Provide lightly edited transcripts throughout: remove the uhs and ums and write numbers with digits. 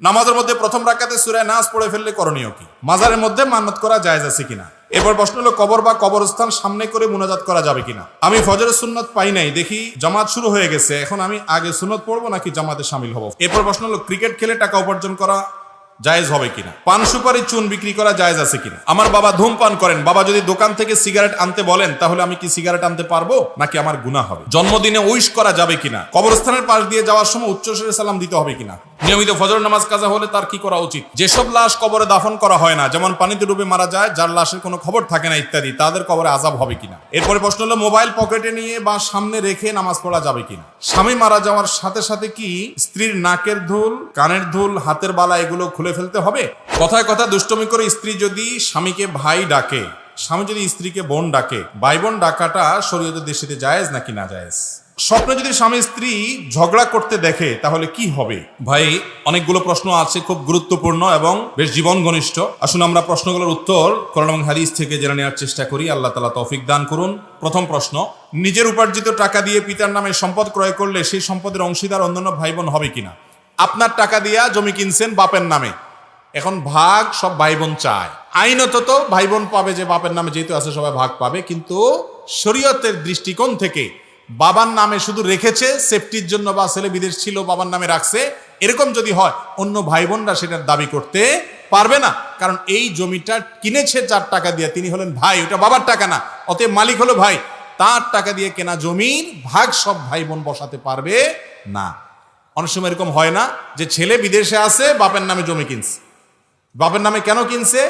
নামাজের মধ্যে প্রথম রাকাতে সূরা নাস পড়ে ফেললে করণীয় কি? মাজারের মধ্যে মান্নত করা জায়েজ আছে কিনা? এরপর প্রশ্ন হলো কবর বা কবরস্থান সামনে করে মুনাজাত করা যাবে কিনা? আমি ফজরের সুন্নত পাই নাই, দেখি জামাত শুরু হয়ে গেছে, এখন আমি আগে সুন্নত পড়বো নাকি জামাতে শামিল হব? এরপর প্রশ্ন হলো ক্রিকেট খেলে টাকা উপার্জন করা জায়েজ হবে কিনা? পান সুপারি চুন বিক্রি করা জায়েজ আছে কিনা? আমার বাবা ধূমপান করেন, বাবা যদি দোকান থেকে সিগারেট আনতে বলেন তাহলে আমি কি সিগারেট আনতে পারবো নাকি আমার গুনাহ হবে? জন্মদিনে উইশ করা যাবে কিনা? কবরস্থানের পাশ দিয়ে যাওয়ার সময় উচ্চস্বরে সালাম দিতে হবে কিনা? নিয়মিত ফজর নামাজ কাজা হলে তার কি করা উচিত? যেসব লাশ কবরে দাফন করা হয় না, যেমন পানিতে ডুবে মারা যায়, যার লাশের কোনো খবর থাকে না ইত্যাদি, তাদের কবরে আযাব হবে কিনা? এরপরে প্রশ্ন হলো মোবাইল পকেটে নিয়ে বা সামনে রেখে নামাজ পড়া যাবে কিনা? স্বামী মারা যাওয়ার সাথে সাথে কি স্ত্রীর নাকের ধুল, কানের ধুল, হাতের বালা এগুলো খুলে ফেলতে হবে? কথায় কথা দুষ্টমি করে স্ত্রী যদি স্বামীকে ভাই ডাকে, স্বামী যদি স্ত্রীকে বোন ডাকে, ভাই বোন ডাকাটা শরীয়তের দৃষ্টিতে জায়েজ নাকি না জায়েজ? স্বপ্নে যদি স্বামী স্ত্রী ঝগড়া করতে দেখে তাহলে কি হবে? ভাই, অনেকগুলো প্রশ্ন আছে, খুব গুরুত্বপূর্ণ এবং বেশ জীবন ঘনিষ্ঠ। আসুন আমরা প্রশ্নগুলোর উত্তর কোরআন এবং হাদিস থেকে জেনে নেওয়ার চেষ্টা করি। আল্লাহ তাআলা তৌফিক দান করুন। প্রথম প্রশ্ন, নিজের উপার্জিত টাকা দিয়ে পিতার নামে সম্পদ ক্রয় করলে সেই সম্পদের অংশীদার অন্যান্য ভাই বোন হবে কিনা? আপনার টাকা দিয়া জমি কিনছেন বাপের নামে, এখন ভাগ সব ভাই বোন চায়। আইনত তো ভাই বোন পাবে, যে বাপের নামে যেহেতু আছে সবাই ভাগ পাবে, কিন্তু শরীয়তের দৃষ্টিকোণ থেকে বাবার নামে শুধু রেখেছে সেফটির জন্য, বা ছেলে বিদেশ ছিল বাবার নামে রাখছে, এরকম যদি হয় অন্য ভাই বোনরা সেটার দাবি করতে পারবে না। কারণ এই জমিটা কিনেছে যার টাকা দিয়ে, তিনি হলেন ভাই, ওটা বাবার টাকা না, অতএব মালিক হলো ভাই। তার টাকা দিয়ে কেনা জমির ভাগ সব ভাই বোন বসাতে পারবে না। অনেক সময় এরকম হয় না যে ছেলে বিদেশে আছে, বাপের নামে জমি কিনছে। বাপের নামে কেন কিনছে?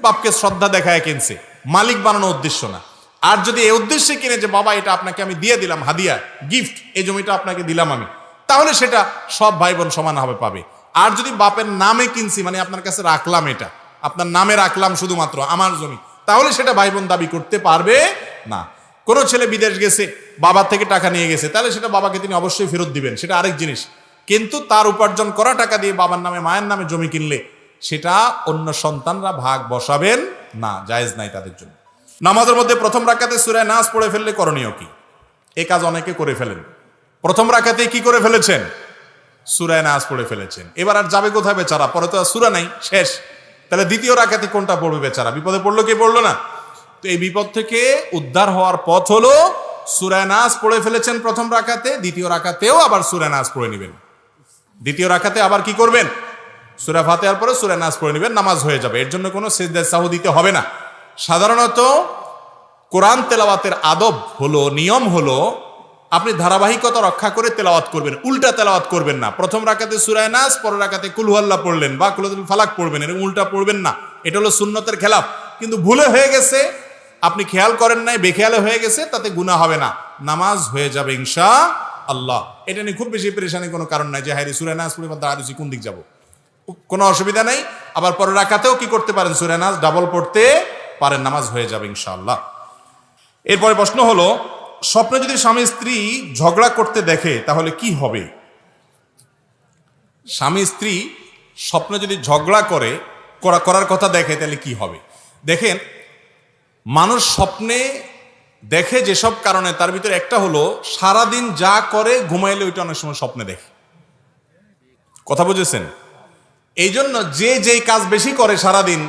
বাপকে শ্রদ্ধা দেখায় কিনছে, মালিক বানানোর উদ্দেশ্য না। আর যদি এই উদ্দেশ্যে কিনে যে বাবা এটা আপনাকে আমি দিয়ে দিলাম হাদিয়া, গিফট, এই জমিটা আপনাকে দিলাম আমি, তাহলে সেটা সব ভাই বোন সমানভাবে পাবে। আর যদি বাপের নামে কিনছি, মানে আপনার কাছে রাখলাম, এটা আপনার নামে রাখলাম শুধুমাত্র আমার জমি, তাহলে সেটা ভাই বোন দাবি করতে পারবে না। কোনো ছেলে বিদেশ গেছে, বাবার থেকে টাকা নিয়ে গেছে, তাহলে সেটা বাবাকে তিনি অবশ্যই ফেরত দিবেন, সেটা আরেক জিনিস। কিন্তু তার উপার্জন করা টাকা দিয়ে বাবার নামে মায়ের নামে জমি কিনলে সেটা অন্য সন্তানরা ভাগ বসাবেন না, জায়েজ নাই তাদের জন্য। নামাজের মধ্যে প্রথম রাকাতে সূরা নাস পড়ে ফেললে করণীয় কি? এই কাজ অনেকে করে ফেলেন। প্রথম রাকাতে কি করে ফেলেছেন? সূরা নাস পড়ে ফেলেছেন। এবার আর যাবে কোথায় বেচারা? পরে তো আর সূরা নাই, শেষ। তাহলে দ্বিতীয় রাকাতে কোনটা পড়বে বেচারা? বিপদে পড়লো কি পড়লো না? তো এই বিপদ থেকে উদ্ধার হওয়ার পথ হলো সূরা নাস পড়ে ফেলেছেন প্রথম রাকাতে, দ্বিতীয় রাকাতেও আবার সূরা নাস পড়ে নেবেন। দ্বিতীয় রাকাতে আবার কি করবেন? সূরা ফাতিহার পরে সূরা নাস পড়ে নেবেন, নামাজ হয়ে যাবে। এর জন্য কোনো সিজদা সাহু দিতে হবে না। সাধারণত কোরআন তেলাওয়াতের আদব হলো, নিয়ম হলো, আপনি ধারাবাহিকতা রক্ষা করে তেলাওয়াত করবেন, উল্টা তেলাওয়াত করবেন না। প্রথম রাকাতে সূরা নাস, পরের রাকাতে কুল হুয়াল্লাহ পড়লেন বা কুল ফালাক পড়বেন, এরকম উল্টা পড়বেন না। এটা হলো সুন্নতের খেলাফ। কিন্তু ভুলে হয়ে গেছে, আপনি খেয়াল করেন নাই, বেখেয়ালে হয়ে গেছে, তাতে গুনাহ হবে না, নামাজ হয়ে যাবে ইনশাআল্লাহ। এটা নিয়ে খুব বেশি পেরেশানির কোনো কারণ নাই যে হায়রে সূরা নাস পড়ে দাঁড়িয়েছি কোন দিক যাব, কোনো অসুবিধা নেই। আবার পরের রাকাতেও কি করতে পারেন? সূরা নাস ডাবল পড়তে পারেন, নামাজ হয়ে যাবে ইনশাআল্লাহ। এরপরে প্রশ্ন হলো, স্বপ্নে যদি স্বামী স্ত্রী ঝগড়া করতে দেখে তাহলে কি হবে? স্বামী স্ত্রী স্বপ্নে যদি ঝগড়া করার কথা দেখে তাহলে কি হবে? দেখেন, মানুষ স্বপ্নে দেখে যেসব কারণে, তার ভিতরে একটা হলো সারাদিন যা করে ঘুমাইলে ওইটা অনেক সময় স্বপ্নে দেখে। কথা বুঝেছেন? এই জন্য যে যেই কাজ বেশি করে সারাদিন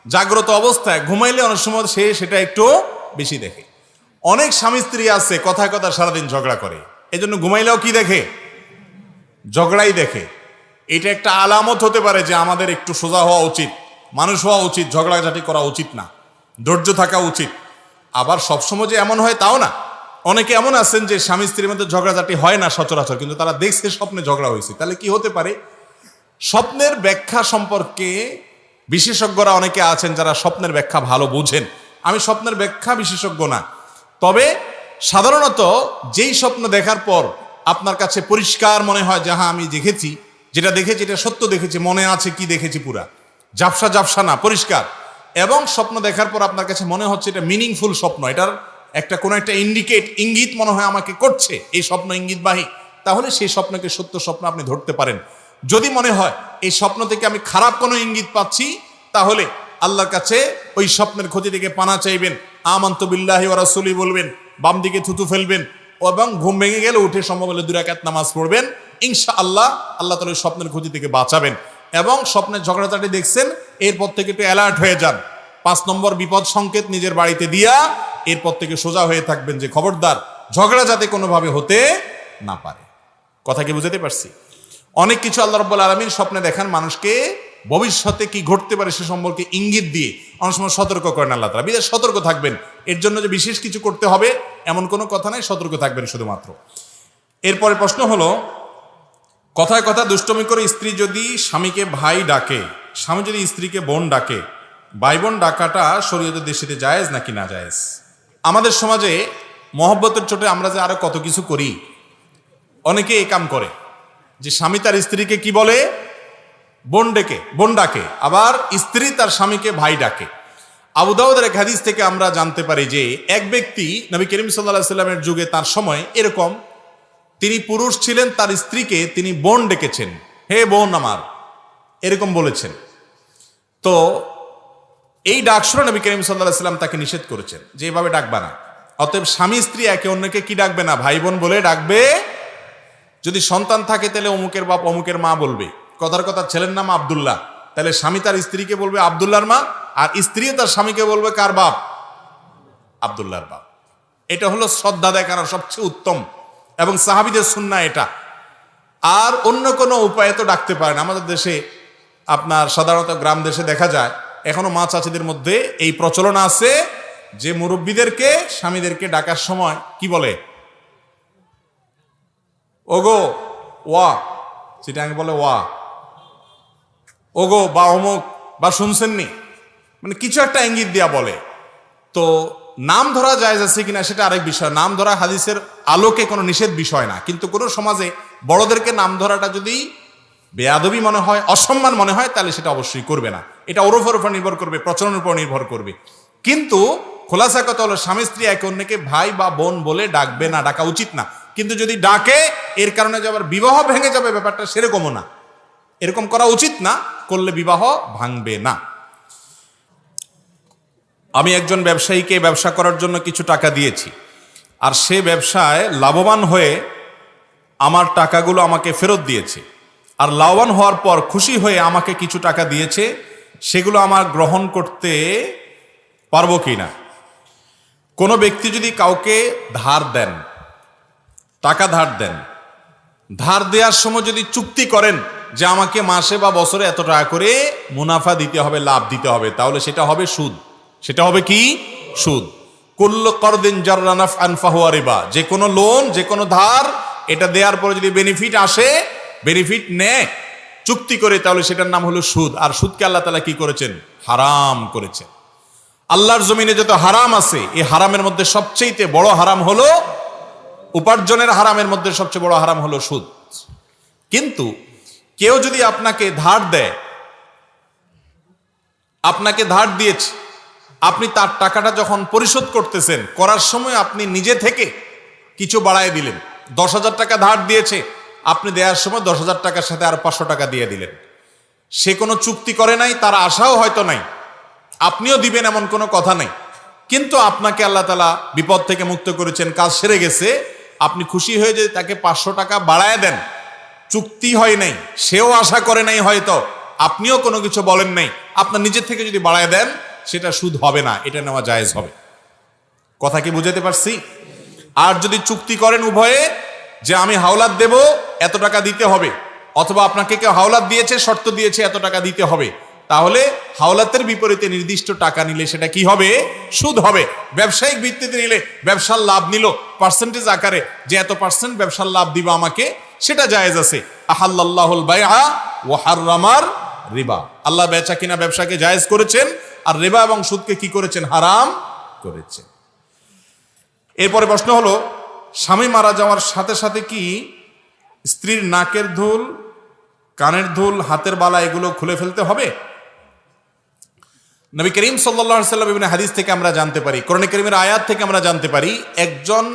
জাগ্রত অবস্থায়, ঘুমাইলে অনেক সময় সে সেটা একটু বেশি দেখে। অনেক স্বামী স্ত্রী আছে কথায় কথা সারাদিন ঝগড়া করে, এই জন্য ঘুমাইলেও কি দেখে? ঝগড়াই দেখে। এটা একটা আলামত হতে পারে যে আমাদের একটু সোজা হওয়া উচিত, মানুষ হওয়া উচিত, ঝগড়াঝাটি করা উচিত না, ধৈর্য থাকা উচিত। আবার সবসময় যে এমন হয় তাও না। অনেকে এমন আছেন যে স্বামী স্ত্রীর মধ্যে ঝগড়াঝাটি হয় না সচরাচর, কিন্তু তারা দেখছে স্বপ্নে ঝগড়া হয়েছে। তাহলে কি হতে পারে? স্বপ্নের ব্যাখ্যা সম্পর্কে বিশেষজ্ঞরা অনেকে আছেন যারা স্বপ্নের ব্যাখ্যা ভালো বুঝেন। আমি স্বপ্নের ব্যাখ্যা বিশেষজ্ঞ না, তবে সাধারণত যেই স্বপ্ন দেখার পর আপনার কাছে পরিষ্কার মনে হয় যে হ্যাঁ আমি দেখেছি, যেটা দেখেছি এটা সত্য দেখেছি, মনে আছে কি দেখেছি, পুরা ঝাপসা ঝাপসা না, পরিষ্কার, এবং স্বপ্ন দেখার পর আপনার কাছে মনে হচ্ছে এটা মিনিংফুল স্বপ্ন, এটার একটা কোনো একটা ইঙ্গিত মনে হয় আমাকে করছে, এই স্বপ্ন ইঙ্গিতবাহী, তাহলে সেই স্বপ্নকে সত্য স্বপ্ন আপনি ধরতে পারেন। যদি মনে হয় এই স্বপ্ন থেকে আমি খারাপ কোনো ইঙ্গিত পাচ্ছি, তাহলে আল্লাহর কাছে ওই স্বপ্নের ক্ষতি থেকে পানা চাইবেন, আমানতু বিল্লাহি ওয়া রাসূলি বলবেন, বাম দিকে থুতু ফেলবেন, এবং ঘুম ভেঙে গেলে উঠে সম্ভব হলে 2 রাকাত নামাজ পড়বেন। ইনশাআল্লাহ আল্লাহ তাআলা স্বপ্নের ক্ষতি থেকে বাঁচাবেন। এবং স্বপ্নে ঝগড়াঝাটি দেখছেন, এরপর থেকে একটু অ্যালার্ট হয়ে যান। 5 নম্বর বিপদ সংকেত নিজের বাড়িতে দিয়া এরপর থেকে সোজা হয়ে থাকবেন যে খবরদার ঝগড়া যাতে কোনোভাবে হতে না পারে। কথা কি বুঝাতে পারছি? অনেক কিছু আল্লাহ রাব্বুল আলামিন স্বপ্নে দেখান মানুষকে, ভবিষ্যতে কি ঘটতে পারে সে সম্পর্কে ইঙ্গিত দিয়ে অনেক সময় সতর্ক করেন আল্লাহ তাআলা। বিশেষ সতর্ক থাকবেন, এর জন্য যে বিশেষ কিছু করতে হবে এমন কোনো কথা নাই, সতর্ক থাকবেন শুধুমাত্র। এরপরে প্রশ্ন হলো, কথায় কথা দুষ্টমি করে স্ত্রী যদি স্বামীকে ভাই ডাকে, স্বামী যদি স্ত্রীকে বোন ডাকে, ভাই বোন ডাকাটা শরীয়তের দৃষ্টিতে জায়েজ নাকি না জায়েজ? আমাদের সমাজে মহব্বতের চোটে আমরা যে আরো কত কিছু করি, অনেকে এই কাম করে যে স্বামী তার স্ত্রীকে কি বলে, বোন ডাকে, আবার স্ত্রী তার স্বামীকে ভাই ডাকে। আবু দাউদের এক হাদিস থেকে আমরা জানতে পারি যে এক ব্যক্তি নবী করিম সাল্লাল্লাহু আলাইহি সাল্লামের যুগে তার সময় এরকম, তিনি পুরুষ ছিলেন, তার স্ত্রীকে তিনি বোন ডেকেছেন, হে বোন আমার, এরকম বলেছেন। তো এই ডাক শুনে নবী করিম সাল্লাল্লাহু আলাইহি সাল্লাম তাকে নিষেধ করেছেন যে এভাবে ডাকবা না। অতএব স্বামী স্ত্রী একে অন্যকে কি ডাকবে না, ভাই বোন বলে ডাকবে। যদি সন্তান থাকে তাহলে অমুকের বাপ অমুকের মা বলবে। কথার কথা ছেলের নাম আব্দুল্লাহ, তাহলে স্বামী তার স্ত্রীকে বলবে আব্দুল্লাহর মা, আর স্ত্রীও তার স্বামীকে বলবে কার বাপ, আব্দুল্লাহর বাপ। এটা হলো শ্রদ্ধা দেখানোর সবচেয়ে উত্তম এবং সাহাবীদের সুন্নাহ এটা। আর অন্য কোনো উপায়ে তো ডাকতে পারেন। আমাদের দেশে আপনার সাধারণত গ্রাম দেশে দেখা যায় এখনো মা চাচিদের মধ্যে এই প্রচলন আছে যে মুরব্বীদেরকে স্বামীদেরকে ডাকার সময় কি বলে, ওগো ওয়া, চিটাং বলে ওয়া, ওগো বা অমুক বা শুনছেননি, মানে কিছু একটা ইঙ্গিত দিয়া বলে। তো নাম ধরা জায়েজ আছে কিনা সেটা আরেক বিষয়। নাম ধরা হাদিসের আলোকে কোনো নিষেধ বিষয় না, কিন্তু কোনো সমাজে বড়দেরকে নাম ধরাটা যদি বেয়াদবি মনে হয়, অসম্মান মনে হয়, তাহলে সেটা অবশ্যই করবে না। এটা ওরফের উপর নির্ভর করবে, প্রচলনের উপর নির্ভর করবে। কিন্তু খোলাসা কথা হলো স্বামী স্ত্রী একে অন্যকে ভাই বা বোন বলে ডাকবে না, ডাকা উচিত না। কিন্তু যদি ডাকে এর কারণে যে আবার বিবাহ ভেঙে যাবে ব্যাপারটা সেরকমও না, এরকম করা উচিত না, করলে বিবাহ ভাঙবে না। আমি একজন ব্যবসায়ীকে ব্যবসা করার জন্য কিছু টাকা দিয়েছি, আর সে ব্যবসায় লাভবান হয়ে আমার টাকাগুলো আমাকে ফেরত দিয়েছে, আর লাভবান হওয়ার পর খুশি হয়ে আমাকে কিছু টাকা দিয়েছে, সেগুলো আমার গ্রহণ করতে পারবো কি না? কোনো ব্যক্তি যদি কাউকে ধার দেন, টাকা ধার দেন, ধার দেওয়ার সময় যদি চুক্তি করেন যে আমাকে মাসে বা বছরে এত টাকা করে মুনাফা দিতে হবে, লাভ দিতে হবে, তাহলে সেটা হবে সুদ। সেটা হবে কি? সুদ। কুল্লু করদিন জাররা নাফআন ফাহুয়া রিবা। যে কোনো লোন, যে কোনো ধার, এটা দেওয়ার পরে যদি বেনিফিট আসে, বেনিফিট নেয় চুক্তি করে, তাহলে সেটার নাম হলো সুদ। আর সুদকে আল্লাহ তাআলা কি করেছেন? হারাম করেছেন। আল্লাহর জমিনে যত হারাম আছে, এই হারামের মধ্যে সবচেয়ে বড় হারাম হলো, উপার্জনের হারামের মধ্যে সবচেয়ে বড় হারাম হলো সুদ। কিন্তু কেউ যদি আপনাকে ধার দেয়, আপনাকে ধার দিয়েছে, আপনি তার টাকাটা যখন পরিশোধ করতেছেন, করার সময় আপনি নিজে থেকে কিছু বাড়ায় দিলেন। 10,000 টাকা ধার দিয়েছে, আপনি দেওয়ার সময় 10,000 টাকার সাথে আর 500 টাকা দিয়ে দিলেন। সে কোনো চুক্তি করে নাই, তার আশাও হয়তো নাই, আপনিও দিবেন এমন কোনো কথা নেই। কিন্তু আপনাকে আল্লাহ তাআলা বিপদ থেকে মুক্ত করেছেন, কাজ সেরে গেছে, আপনি খুশি হয়ে যদি তাকে 500 টাকা বাড়ায় দেন, চুক্তি হয় নাই, সেও আশা করে নাই, হয়তো আপনিও কোনো কিছু বলেন নাই, আপনার নিজের থেকে যদি বাড়ায় দেন, সেটা সুদ হবে না, এটা নেওয়া জায়েজ হবে। কথা কি বুঝাতে পারছি? আর যদি চুক্তি করেন উভয়ে যে আমি হাওলাত দেব, এত টাকা দিতে হবে, অথবা আপনাকে কেউ হাওলাত দিয়েছে, শর্ত দিয়েছে এত টাকা দিতে হবে, তাহলে হাওলাতের বিপরীতে নির্দিষ্ট টাকা নিলে সেটা কি হবে? সুদ হবে। ব্যবসায়িক ভিত্তিতে নিলে, ব্যবসার লাভ নিল পার্সেন্টেজ আকারে, যে এত পার্সেন্ট ব্যবসার লাভ দিবা আমাকে, সেটা জায়েজ আছে। আহাল্লাল্লাহুল বাইআ ওয়া হাররামার রিবা। আল্লাহ বেচা কিনা ব্যবসাকে জায়েজ করেছেন, আর রিবা এবং সুদকে কি করেছেন? হারাম করেছেন। এরপরে প্রশ্ন হলো, স্বামী মারা যাওয়ার সাথে সাথে কি স্ত্রীর নাকের দুল, কানের দুল, হাতের বালা এগুলো খুলে ফেলতে হবে? নবী করিম সাল্লাল্লাহু আলাইহি ওয়াসাল্লাম বিভিন্ন হাদিস থেকে আমরা জানতে পারি, কোরআন কারীমের আয়াত থেকে আমরা জানতে পারি, একজন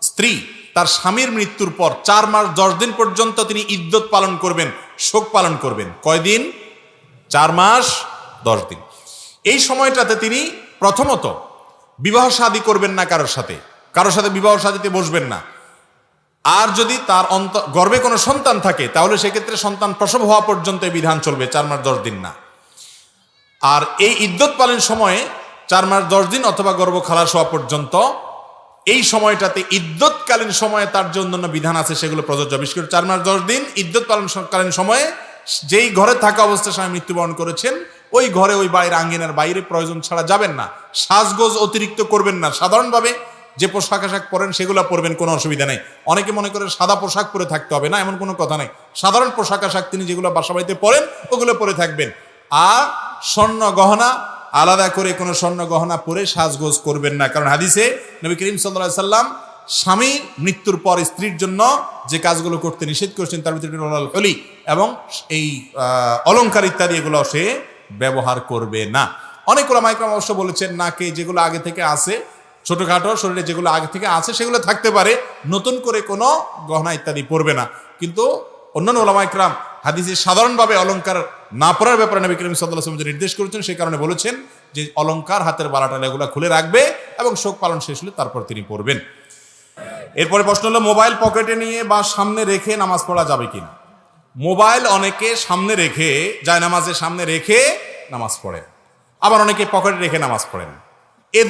স্ত্রী তার স্বামীর মৃত্যুর পর 4 মাস 10 দিন পর্যন্ত তিনি ইদ্যত পালন করবেন, শোক পালন করবেন। কয়দিন? 4 মাস 10 দিন। এই সময়টাতে তিনি প্রথমত বিবাহ শাদী করবেন না, কারোর সাথে বিবাহ শাদীতে বসবেন না। আর যদি তার গর্ভে কোনো সন্তান থাকে তাহলে সেক্ষেত্রে সন্তান প্রসব হওয়া পর্যন্ত এই বিধান চলবে, 4 মাস 10 দিন না। আর এই ইদ্যতকালীন সময়ে 4 মাস 10 দিন অথবা গর্ভ খালাস হওয়া পর্যন্ত এই সময়টাতে ইদ্যতকালীন সময়ে তার যে অন্যান্য বিধান আছে সেগুলো প্রযোজ্য। বিশেষ করে 4 মাস 10 দিন ইদ্যতকালীন সময়ে যেই ঘরে থাকা অবস্থায় স্বামী মৃত্যুবরণ করেছেন ওই ঘরে ওই বাড়ির আঙ্গিনার বাইরে প্রয়োজন ছাড়া যাবেন না, সাজগোজ অতিরিক্ত করবেন না, সাধারণভাবে যে পোশাক আশাক পরেন সেগুলো পরবেন, কোনো অসুবিধা নেই। অনেকে মনে করে সাদা পোশাক পরে থাকতে হবে, না, এমন কোনো কথা নেই। সাধারণ পোশাক আশাক তিনি যেগুলো বাসা বাড়িতে পরেন ওগুলো পরে থাকবেন। আর স্বর্ণ গহনা আলাদা করে কোনো স্বর্ণ গহনা পরে সাজগোজ করবেন না, কারণ হাদিসে নবী করিম সাল্লাল্লাহু আলাইহি সাল্লাম স্বামী মৃত্যুর পর স্ত্রীর জন্য যে কাজগুলো করতে নিষেধ করেছেন তার ভিতরে হলি এবং এই অলংকার ইত্যাদি এগুলো সে ব্যবহার করবে না। অনেক ওলামা ইকরাম অবশ্য বলেছেন নাকে যেগুলো আগে থেকে আছে, ছোটখাটো শরীরে যেগুলো আগে থেকে আছে সেগুলো থাকতে পারে, নতুন করে কোনো গহনা ইত্যাদি পরবে না। কিন্তু অন্যান্য ওলামা ইকরাম হাদিসে সাধারণভাবে অলংকার না পরার ব্যাপারে নবী করিম সাল্লাল্লাহু আলাইহি ওয়াসাল্লাম নির্দেশ করেছেন, সেই কারণে বলেছেন যে অলংকার, হাতের বালাটাল এগুলো খুলে রাখবে এবং শোক পালন শেষ হলে তারপর তিনি পড়বেন। এরপরে প্রশ্ন হলো মোবাইল পকেটে নিয়ে বা সামনে রেখে নামাজ পড়া যাবে কিনা। মোবাইল অনেকে সামনে রেখে যায়, নামাজের সামনে রেখে নামাজ পড়েন, আবার অনেকে পকেটে রেখে নামাজ পড়েন। এ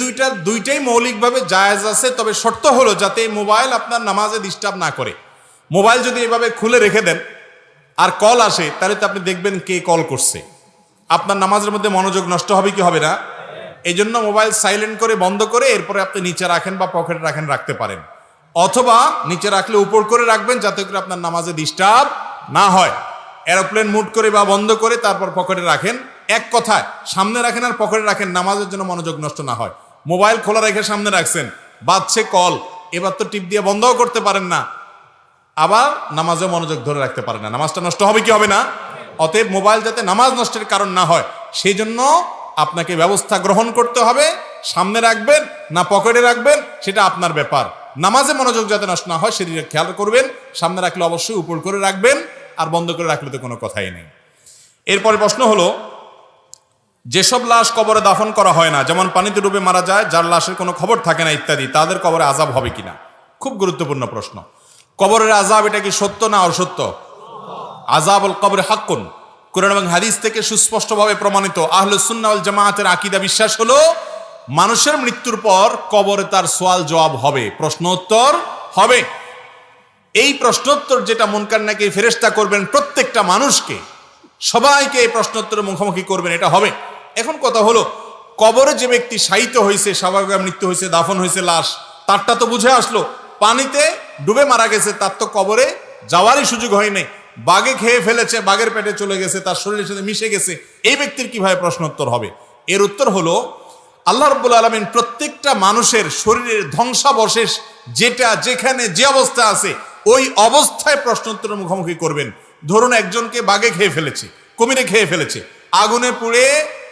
দুইটাই মৌলিকভাবে জায়েজ আছে, তবে শর্ত হলো যাতে মোবাইল আপনার নামাজে ডিস্টার্ব না করে। মোবাইল যদি এভাবে খুলে রেখে দেন আর কল আসে তাহলে তো আপনি দেখবেন কে কল করছে, আপনার নামাজের মধ্যে মনোযোগ নষ্ট হবে কি হবে না। এই জন্য মোবাইল সাইলেন্ট করে বন্ধ করে এরপরে আপনি নিচে রাখেন বা পকেটে রাখতে পারেন, অথবা নিচে রাখলে উপর করে রাখবেন যাতে করে আপনার নামাজে ডিস্টার্ব না হয়। এরোপ্লেন মুড করে বা বন্ধ করে তারপর পকেটে রাখেন, এক কথায় সামনে রাখেন আর পকেটে রাখেন, নামাজের জন্য মনোযোগ নষ্ট না হয়। মোবাইল খোলা রেখে সামনে রাখছেন, বাজছে কল, এবার তো টিপ দিয়ে বন্ধও করতে পারেন না, আবার নামাজে মনোযোগ ধরে রাখতে পারেন না, নামাজটা নষ্ট হবে কি হবে না। অতএব মোবাইল যাতে নামাজ নষ্টের কারণ না হয় সেই জন্য আপনাকে ব্যবস্থা গ্রহণ করতে হবে। সামনে রাখবেন না পকেটে রাখবেন সেটা আপনার ব্যাপার, নামাজে মনোযোগ যাতে নষ্ট না হয় সেদিকে খেয়াল করবেন। সামনে রাখলে অবশ্যই উপর করে রাখবেন, আর বন্ধ করে রাখলে তো কোনো কথাই নেই। এরপরে প্রশ্ন হলো যেসব লাশ কবরে দাফন করা হয় না, যেমন পানিতে ডুবে মারা যায়, যার লাশের কোনো খবর থাকে না ইত্যাদি, তাদের কবরে আযাব হবে কিনা। খুব গুরুত্বপূর্ণ প্রশ্ন। কবরের আযাব এটা কি সত্য না অসত্য? আযাবুল কবর হাক্কুন, কুরআন এবং হাদিস থেকে সুস্পষ্টভাবে প্রমাণিত। আহলুস সুন্নাহ ওয়াল জামাআতের আকীদা বিশ্বাস হলো মানুষের মৃত্যুর পর কবরে তার সওয়াল জবাব হবে, প্রশ্ন উত্তর হবে। এই প্রশ্নোত্তর যেটা মুনকার নাকির ফেরেশতা করবেন প্রত্যেকটা মানুষকে, সবাইকে এই প্রশ্নোত্তরের মুখোমুখি করবেন, এটা হবে। এখন কথা হলো কবরে যে ব্যক্তি শায়িত হয়েছে, স্বাভাবিক মৃত্যু হয়েছে, দাফন হয়েছে লাশ, তারটা তো বুঝে আসলো। পানিতে ডুবে মারা গেছে, তার তো কবরে যাওয়ারই সুযোগ হয়নি, বাঘে খেয়ে ফেলেছে, বাঘের পেটে চলে গেছে, তার শরীরের সাথে মিশে গেছে, এই ব্যক্তির কিভাবে প্রশ্নোত্তর হবে? এর উত্তর হলো আল্লাহ রাব্বুল আলামিন প্রত্যেকটা মানুষের শরীরের ধ্বংসাবশেষ যেটা যেখানে যে অবস্থা আছে ওই অবস্থায় প্রশ্নোত্তরের মুখোমুখি করবেন। ধরুন একজনকে বাঘে খেয়ে ফেলেছে, কুমিরে খেয়ে ফেলেছে, আগুনে পুড়ে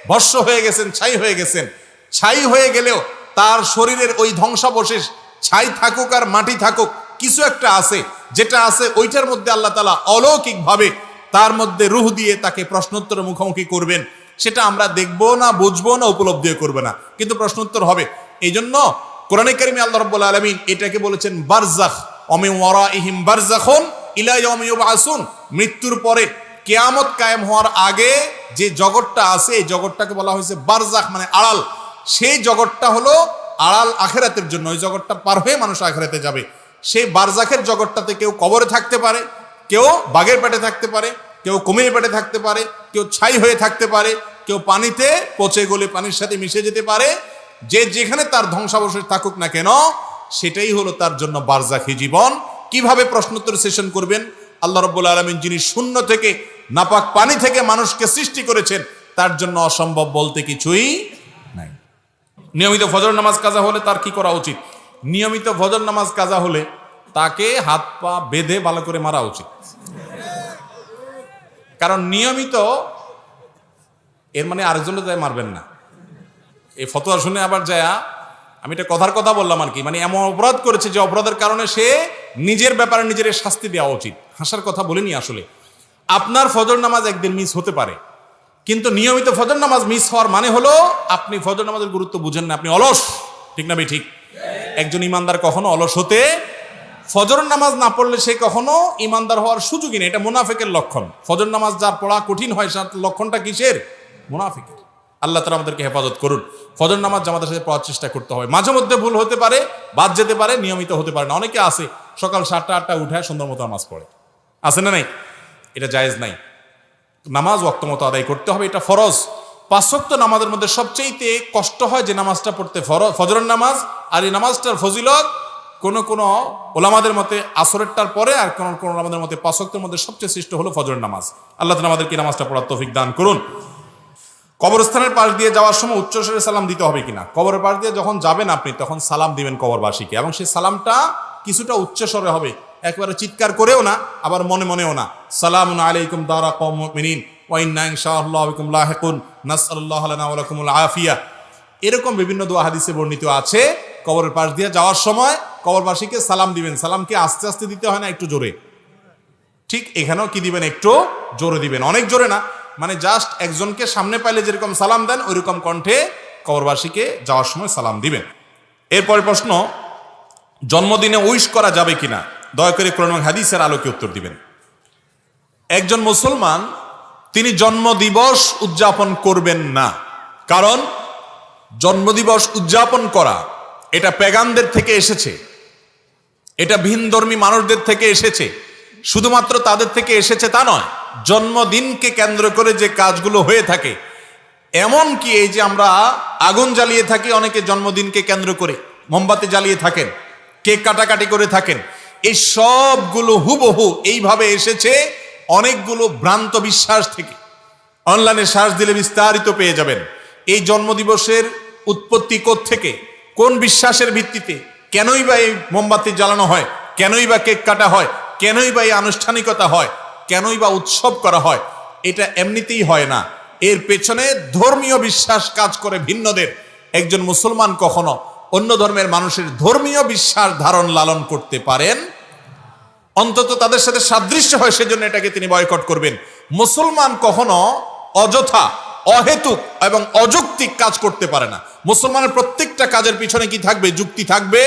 ভস্ম হয়ে গেছেন, ছাই হয়ে গেছেন। ছাই হয়ে গেলেও তার শরীরের ওই ধ্বংসাবশেষ, ছাই থাকুক আর মাটি থাকুক, কিছু একটা আছে, যেটা আছে ওইটার মধ্যে আল্লাহ তাআলা অলৌকিকভাবে তার মধ্যে রূহ দিয়ে তাকে প্রশ্নোত্তরের মুখোমুখি করবেন। সেটা আমরা দেখবো না, বুঝবো না, উপলব্ধিও করবে না, কিন্তু প্রশ্নোত্তর হবে। এই জন্য কোরআনে কারিমে আল্লাহ রাব্বুল আলামিন এটাকে বলেছেন বারজাখ, ওমিন ওয়ারাইহিম বারজাখুন ইলা ইয়াউমি ইউবআসুন। মৃত্যুর পরে কিয়ামত কায়েম হওয়ার আগে যে জগৎটা আছে এই জগৎটাকে বলা হয়েছে বারজাখ, মানে আড়াল। সেই জগৎটা হলো আড়াল আখিরাতের জন্য, ওই জগৎটা পার হয়ে মানুষ আখিরাতে যাবে। সেই বারজাখের জগৎটাতে কেউ কবরে থাকতে পারে, কেউ বাঘের পেটে থাকতে পারে, কেউ কুমিরের পেটে থাকতে পারে, কেউ ছাই হয়ে থাকতে পারে, কেউ পানিতে পচে গলে পানির সাথে মিশে যেতে পারে। যে যেখানে তার ধ্বংসাবশেষ থাকুক না কেন সেটাই হলো তার জন্য বারজাখী জীবন। কিভাবে প্রশ্নোত্তর সেশন করবেন? আল্লাহ রাব্বুল আলামিন যিনি শূন্য থেকে নাপাক পানি থেকে মানুষকে সৃষ্টি করেছেন তার জন্য অসম্ভব বলতে কিছুই নাই। নিয়মিত ফজর নামাজ কাজা হলে তার কি করা উচিত? নিয়মিত ফজর নামাজ কাজা হলে তাকে হাত পা বেঁধে ভালো করে মারা উচিত। কারণ নিয়মিত এর মানে আরেকজনে যায় মারবেন না। এই ফতোয়া শুনে আবার যায়, আমি এটা কথার কথা বললাম আর কি, মানে এমন অপরাধ করেছে যে অপরাধের কারণে সে নিজের ব্যাপারে নিজের শাস্তি দেওয়া উচিত। হাসার কথা বলিনি আসলে। আপনার ফজর নামাজ একদিন মিস হতে পারে, কিন্তু নিয়মিত ফজর নামাজ মিস হওয়ার মানে হলো আপনি ফজর নামাজের গুরুত্ব বুঝেন না, আপনি অলস। ঠিক না ভাই? ঠিক। একজন ইমানদার কখনো অলস হতে ফজর নামাজ না পড়লে সে কখনো ইমানদার হওয়ার সুযোগই নেই, এটা মুনাফিকের লক্ষণ। ফজর নামাজ যার পড়া কঠিন হয় তার লক্ষণটা কিসের? মুনাফিকের। আল্লাহ তাআলা আমাদেরকে হেফাজত করুন। ফজর নামাজ জামাতের সাথে পড়ার চেষ্টা করতে হবে। মাঝে মধ্যে ভুল হতে পারে, বাদ যেতে পারে, নিয়মিত হতে পারে না। অনেকে আছে সকাল 7টা 8টা উঠে সুন্দর মতো নামাজ পড়ে, আছে না নাই? এটা জায়েজ নাই। নামাজ ওয়াক্ত মতো আদায় করতে হবে, এটা ফরজ। 5 ওয়াক্ত নামাজের মধ্যে সবচেয়ে কষ্ট হয় যে নামাজটা পড়তে, ফজরের নামাজ। আর এই নামাজটার ফজিলত কোন ওলামাদের মতে আসরেরটার পরে, আর কোন ওলামাদের মতে 5 ওয়াক্তের মধ্যে সবচেয়ে শ্রেষ্ঠ হলো ফজরের নামাজ। আল্লাহ তাআলা আমাদেরকে নামাজটা পড়ার তৌফিক দান করুন। কবরস্থানের পাশ দিয়ে যাওয়ার সময় উচ্চস্বরে সালাম দিতে হবে কিনা? কবরের পাশ দিয়ে যখন যাবেন আপনি, তখন সালাম দিবেন কবরবাসীকে, এবং সেই সালামটা কিছুটা উচ্চস্বরে হবে, একবারে চিৎকার করেও না, আবার মনে মনেও না। সালামুন আলাইকুম দারা কওমুল মুমিনিন ওয়া ইন্না ইনশাআল্লাহু বিকুম লাহিকুন নাসআলুল্লাহ লানা ওয়া লাকুমুল আফিয়া। এরকম বিভিন্ন দোয়া হাদিসে বর্ণিত আছে। কবরের পাশ দিয়ে যাওয়ার সময় কবরবাসীকে সালাম দিবেন। সালামকে আস্তে আস্তে দিতে হয় না, একটু জোরে। ঠিক এখানেও কি দিবেন? একটু জোরে দিবেন, অনেক জোরে না। মানে জাস্ট একজনকে সামনে পাইলে যেরকম সালাম দেন ওইরকম কণ্ঠে কবরবাসীকে যাওয়ার সময় সালাম দিবেন। এরপরে প্রশ্ন, জন্মদিনে উইশ করা যাবে কিনা? দয়া করে কোরআন এবং হাদিসের আলোকে উত্তর দিবেন। একজন মুসলমান তিনি জন্মদিবস উদযাপন করবেন না, কারণ জন্মদিবস উদযাপন করা এটা পেগানদের থেকে এসেছে, এটা ভিনধর্মী মানুষদের থেকে এসেছে। শুধুমাত্র তাদের থেকে এসেছে তা নয়, জন্মদিনকে কেন্দ্র করে যে কাজগুলো হয়ে থাকে, এমন কি এই যে আমরা আগুন জ্বালিয়ে থাকি, অনেকে জন্মদিনকে কেন্দ্র করে মোমবাতি জ্বালিয়ে থাকেন, কেক কাটাকাটি করে থাকেন, এই সবগুলো হুবহু এইভাবে এসেছে অনেকগুলো ভ্রান্ত বিশ্বাস থেকে। অনলাইনে সার্চ দিলে বিস্তারিত পেয়ে যাবেন এই জন্মদিবসের উৎপত্তি কোত্থেকে, কোন বিশ্বাসের ভিত্তিতে, কেনই বা এই মোমবাতি জ্বালানো হয়, কেনই বা কেক কাটা হয়, কেনই বা এই আনুষ্ঠানিকতা হয়, কেনই বা উৎসব করা হয়। এটা এমনিতেই হয় না, এর পেছনে ধর্মীয় বিশ্বাস কাজ করে ভিন্নদের। একজন মুসলমান কখনো অন্য ধর্মের মানুষের ধর্মীয় বিশ্বাস ধারণ লালন করতে পারেন, অন্তত তাদের সাথে সাদৃশ্য হয় সেজন্য এটাকে তিনি বয়কট করবেন। মুসলমান কখনো অযথা, অহেতুক এবং অযৌক্তিক কাজ করতে পারে না। মুসলমানের প্রত্যেকটা কাজের পিছনে কি থাকবে? যুক্তি থাকবে।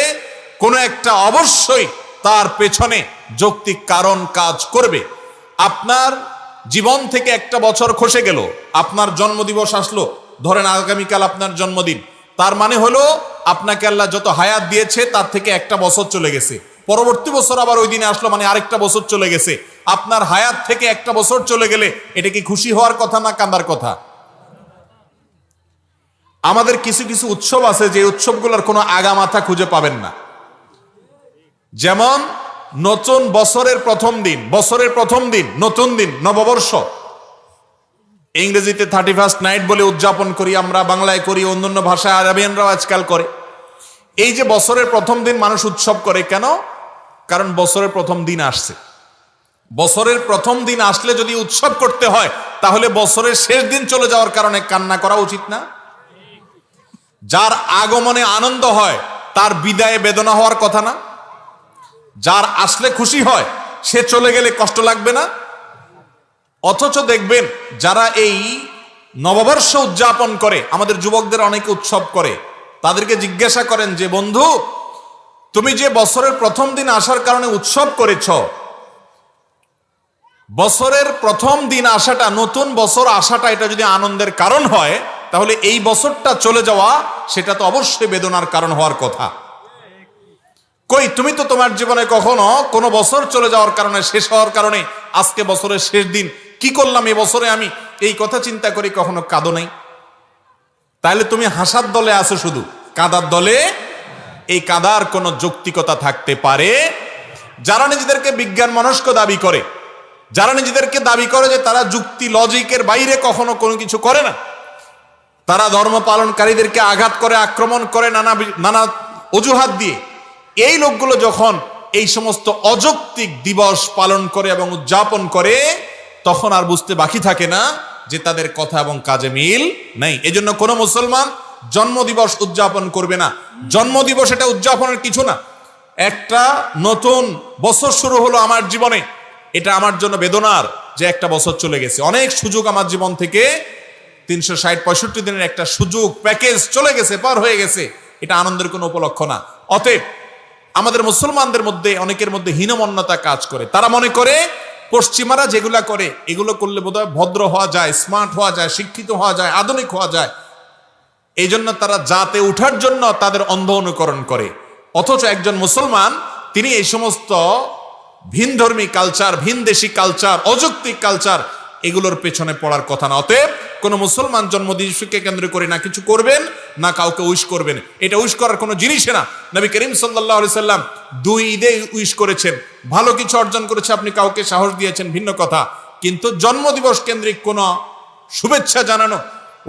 কোনো একটা অবশ্যই তার পেছনে যৌক্তিক কারণ কাজ করবে। আপনার জীবন থেকে একটা বছর খসে গেল, আপনার জন্মদিবস আসলো, ধরেন আগামীকাল আপনার জন্মদিন, তার মানে হলো আপনাকে আল্লাহ যত হায়াত দিয়েছে তার থেকে একটা বছর চলে গেছে, পরবর্তী বছর আবার ওই দিনে আসলো, মানে আরেকটা বছর চলে গেছে। আপনার হায়াত থেকে একটা বছর চলে গেলে এটা কি খুশি হওয়ার কথা না কান্দার কথা? আমাদের কিছু কিছু উৎসব আছে যে উৎসবগুলোর কোনো আগামাথা খুঁজে পাবেন না। যেমন নতুন বছরের প্রথম দিন, নতুন দিন, নববর্ষ, ইংরেজিতে 31st নাইট বলে উদযাপন করি আমরা, বাংলায় করি, অন্যান্য ভাষায় আরবিয়ানরাও আজকাল করে। এই যে বছরের প্রথম দিন মানুষ উৎসব করে কেন? কারণ বছরের প্রথম দিন আসছে। বছরের প্রথম দিন আসলে যদি উৎসব করতে হয়, তাহলে বছরের শেষ দিন চলে যাওয়ার কারণে কান্না করা উচিত না? যার আগমনে আনন্দ হয় তার বিদায়ে বেদনা হওয়ার কথা না? যার আসলে খুশি হয় সে চলে গেলে কষ্ট লাগবে না? অথচ দেখবেন যারা এই নববর্ষ উদযাপন করে, আমাদের যুবকদের অনেকে উৎসব করে, তাদেরকে জিজ্ঞাসা করেন যে বন্ধু, তুমি যে বছরের প্রথম দিন আসার কারণে উৎসব করেছ, বছরের প্রথম দিন আসাটা, নতুন বছর আসাটা, এটা যদি আনন্দের কারণ হয়, তাহলে এই বছরটা চলে যাওয়া সেটা তো অবশ্যই বেদনার কারণ হওয়ার কথা। কই, তুমি তো তোমার জীবনে কখনো কোনো বছর চলে যাওয়ার কারণে, শেষ হওয়ার কারণে, আজকে বছরের শেষ দিন, কি করলাম এ বছরে আমি, এই কথা চিন্তা করি কখনো কাঁদো নাই? তাহলে তুমি হাসার দলে আছো, শুধু কাঁদার দলে। এই কাঁদার কোনো যৌক্তিকতা থাকতে পারে? যারা নিজেদেরকে বিজ্ঞান মনস্ক দাবি করে, যারা নিজেদেরকে দাবি করে যে তারা যুক্তি লজিকের বাইরে কখনো কোনো কিছু করে না, তারা ধর্ম পালনকারীদেরকে আঘাত করে, আক্রমণ করে নানা অজুহাত দিয়ে, এই লোকগুলো যখন এই সমস্ত অযৌক্তিক দিবস পালন করে এবং উদযাপন করে, তখন আর বুঝতে বাকি থাকে না যে তাদের কথা এবং কাজে মিল নেই। এজন্য কোনো মুসলমান জন্মদিবস উদযাপন করবে না। জন্মদিবস এটা উদযাপনের কিছু না। একটা নতুন বছর শুরু হলো আমার জীবনে, এটা আমার জন্য বেদনার যে একটা বছর চলে গেছে। অনেক সুযোগ আমার জীবন থেকে, 365 দিনের একটা সুযোগ প্যাকেজ চলে গেছে, পার হয়ে গেছে। এটা আনন্দের কোনো উপলক্ষ না। অতএব আমাদের মুসলমানদের মধ্যে অনেকের মধ্যে হীনমন্যতা কাজ করে। তারা মনে করে পশ্চিমারা যেগুলা করে এগুলো করলে বোধহয় ভদ্র হওয়া যায়, স্মার্ট হওয়া যায়, শিক্ষিত হওয়া যায়, আধুনিক হওয়া যায়। এই জন্য তারা জাতে উঠার জন্য তাদের অন্ধ অনুকরণ করে। অথচ একজন মুসলমান তিনি এই সমস্ত ভিনধর্মী কালচার, ভিনদেশী কালচার, অযৌক্তিক কালচার এগুলোর পেছনে পড়ার কথা না। অতএব কোন মুসলমান জন্মদিবসকে কেন্দ্র করে না কিছু করবেন, না কাউকে উইশ করবেন। এটা উইশ করার কোনো জিনিসই না। নবী করিম সাল্লাল্লাহু আলাইহি সাল্লাম 2 ঈদে উইশ করেছেন, ভালো কিছু অর্জন করেছে, আপনি কাউকে সাহস দিয়েছেন ভিন্ন কথা, কিন্তু জন্মদিবস কেন্দ্রিক কোনো শুভেচ্ছা জানানো,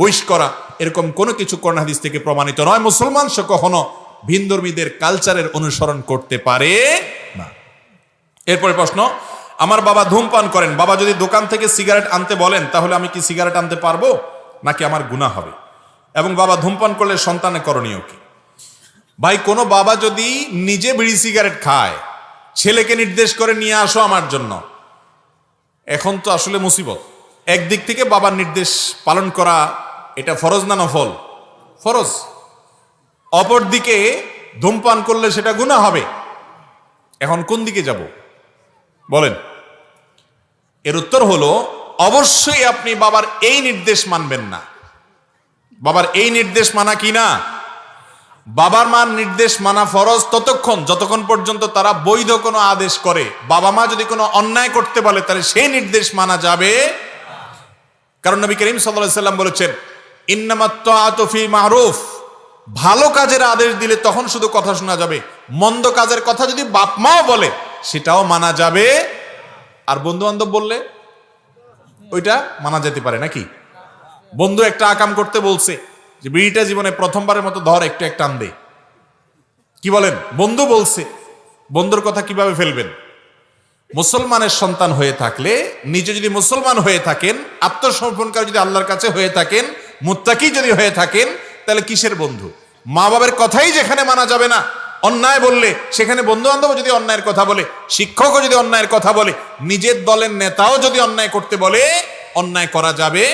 উইশ করা, এরকম কোনো কিছু কোরআন হাদিস থেকে প্রমাণিত নয়। মুসলমান সে কখনো ভিনধর্মীদের কালচারের অনুসরণ করতে পারে না। এরপরে প্রশ্ন, আমার বাবা ধূমপান করেন, বাবা যদি দোকান থেকে সিগারেট আনতে বলেন তাহলে আমি কি সিগারেট আনতে পারবো নাকি আমার গুনাহ হবে? এবং বাবা ধূমপান করলে সন্তানের করণীয় কি? ভাই, কোনো বাবা যদি নিজে বিড়ি সিগারেট খায়, ছেলেকে নির্দেশ করে নিয়ে আসো আমার জন্য, এখন তো আসলে মুসিবত। একদিক থেকে বাবার নির্দেশ পালন করা এটা ফরজ না নফল? ফরজ। অপর দিকে ধূমপান করলে সেটা গুনাহ হবে। এখন কোন দিকে যাব বলেন? এর উত্তর হলো, অবশ্যই আপনি বাবার এই নির্দেশ মানবেন না। বাবার এই নির্দেশ মানা কি না? বাবার মার নির্দেশ মানা ফরজ ততক্ষণ যতক্ষণ পর্যন্ত তারা বৈধ কোনো আদেশ করে। বাবা মা যদি কোনো অন্যায় করতে বলে তাহলে সেই নির্দেশ মানা যাবে। কারণ নবী করিম সাল্লাল্লাহু আলাইহি সাল্লাম বলেছেন, ইন্নামাত তাআতু ফি মারুফ, ভালো কাজের আদেশ দিলে তখন শুধু কথা শোনা যাবে, মন্দ কাজের কথা যদি বাপ মাও বলে সেটাও মানা যাবে। আর বন্ধু বান্ধব বললে ওইটা মানা যেতে পারে নাকি? বন্ধু একটা আকাম করতে বলছে যে বিড়িটা জীবনে প্রথমবারের মতো ধর, একটু একটা টান দে, কি বলেন? বন্ধু বলছে, বন্ধুর কথা কিভাবে ফেলবেন? মুসলমানের সন্তান হয়ে থাকলে, নিজে যদি মুসলমান হয়ে থাকেন, আত্মসমর্পণকারী যদি আল্লাহর কাছে হয়ে থাকেন, মুত্তাকি যদি হয়ে থাকেন, তাহলে কিসের বন্ধু? মা বাবার কথাই যেখানে মানা যাবে না, অন্যায় বললে সেখানে বন্ধু বান্ধব যদি অন্যায়ের কথা বলে, শিক্ষকও যদি অন্যায়ের কথা বলে, নিজের দলের নেতাও যদি অন্যায় করতে বলে, অন্যায় করা যাবে?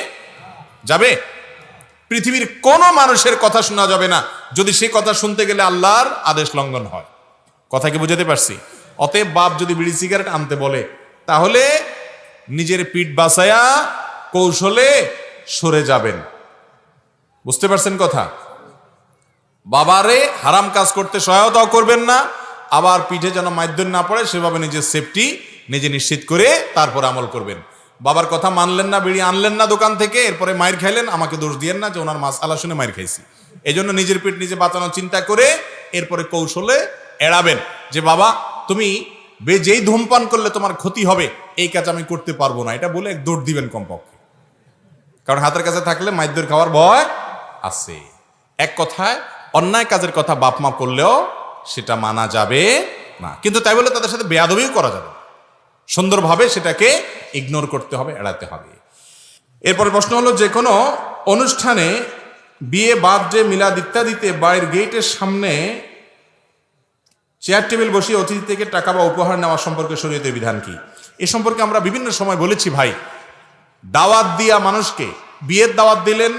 যাবে? পৃথিবীর কোন মানুষের কথা শোনা যাবে না যদি সে কথা শুনতে গেলে আল্লাহর আদেশ লঙ্ঘন হয়। কথা কি বুঝাতে পারছি? অতএব বাপ যদি বিড়ি সিগারেট আনতে বলে তাহলে নিজের পিঠ বাঁচায়া কৌশলে সরে যাবেন। বুঝতে পারছেন কথা? বাবারে হারাম কাজ করতে সহায়তাও করবেন না, আবার পিঠে যেন মাইদ্যন না পড়ে সেভাবে নিজের সেফটি নিজে নিশ্চিত করে তারপর আমল করবেন। বাবার কথা মানলেন না, বিড়ি আনলেন না দোকান থেকে, এরপরে মায়ের খাইলেন, আমাকে দোষ দিয়েন না যে ওনার মাসআলা শুনে মায়ের খাইছি। এই জন্য নিজের পিঠ নিজে বাঁচানোর চিন্তা করে এরপরে কৌশলে এড়াবেন যে বাবা তুমি যেই ধূমপান করলে তোমার ক্ষতি হবে এই কাজ আমি করতে পারবো না, এটা বলে এক দৌড় দিবেন কমপক্ষে। কারণ হাতের কাছে থাকলে মাইদ্যর খাওয়ার ভয় আছে। এক কথায় অন্যায় কাজের কথা বাপ মা করলেও সেটা মানা যাবে না, কিন্তু তাই বলে তাদের সাথে বেয়াদবিও করা যাবে না। সুন্দরভাবে সেটাকে ইগনোর করতে হবে, এড়াতে হবে। এরপরে প্রশ্ন হলো, যে কোনো অনুষ্ঠানে, বিয়ে, বার্থডে, মিলাদ ইত্যাদিতে বাড়ির গেটের সামনে চেয়ার টেবিল বসিয়ে অতিথি থেকে টাকা বা উপহার নেওয়া সম্পর্কে শরীয়তের বিধান কি? এ সম্পর্কে আমরা বিভিন্ন সময় বলেছি ভাই। দাওয়াত দিয়া মানুষকে, বিয়ের দাওয়াত দিলেন,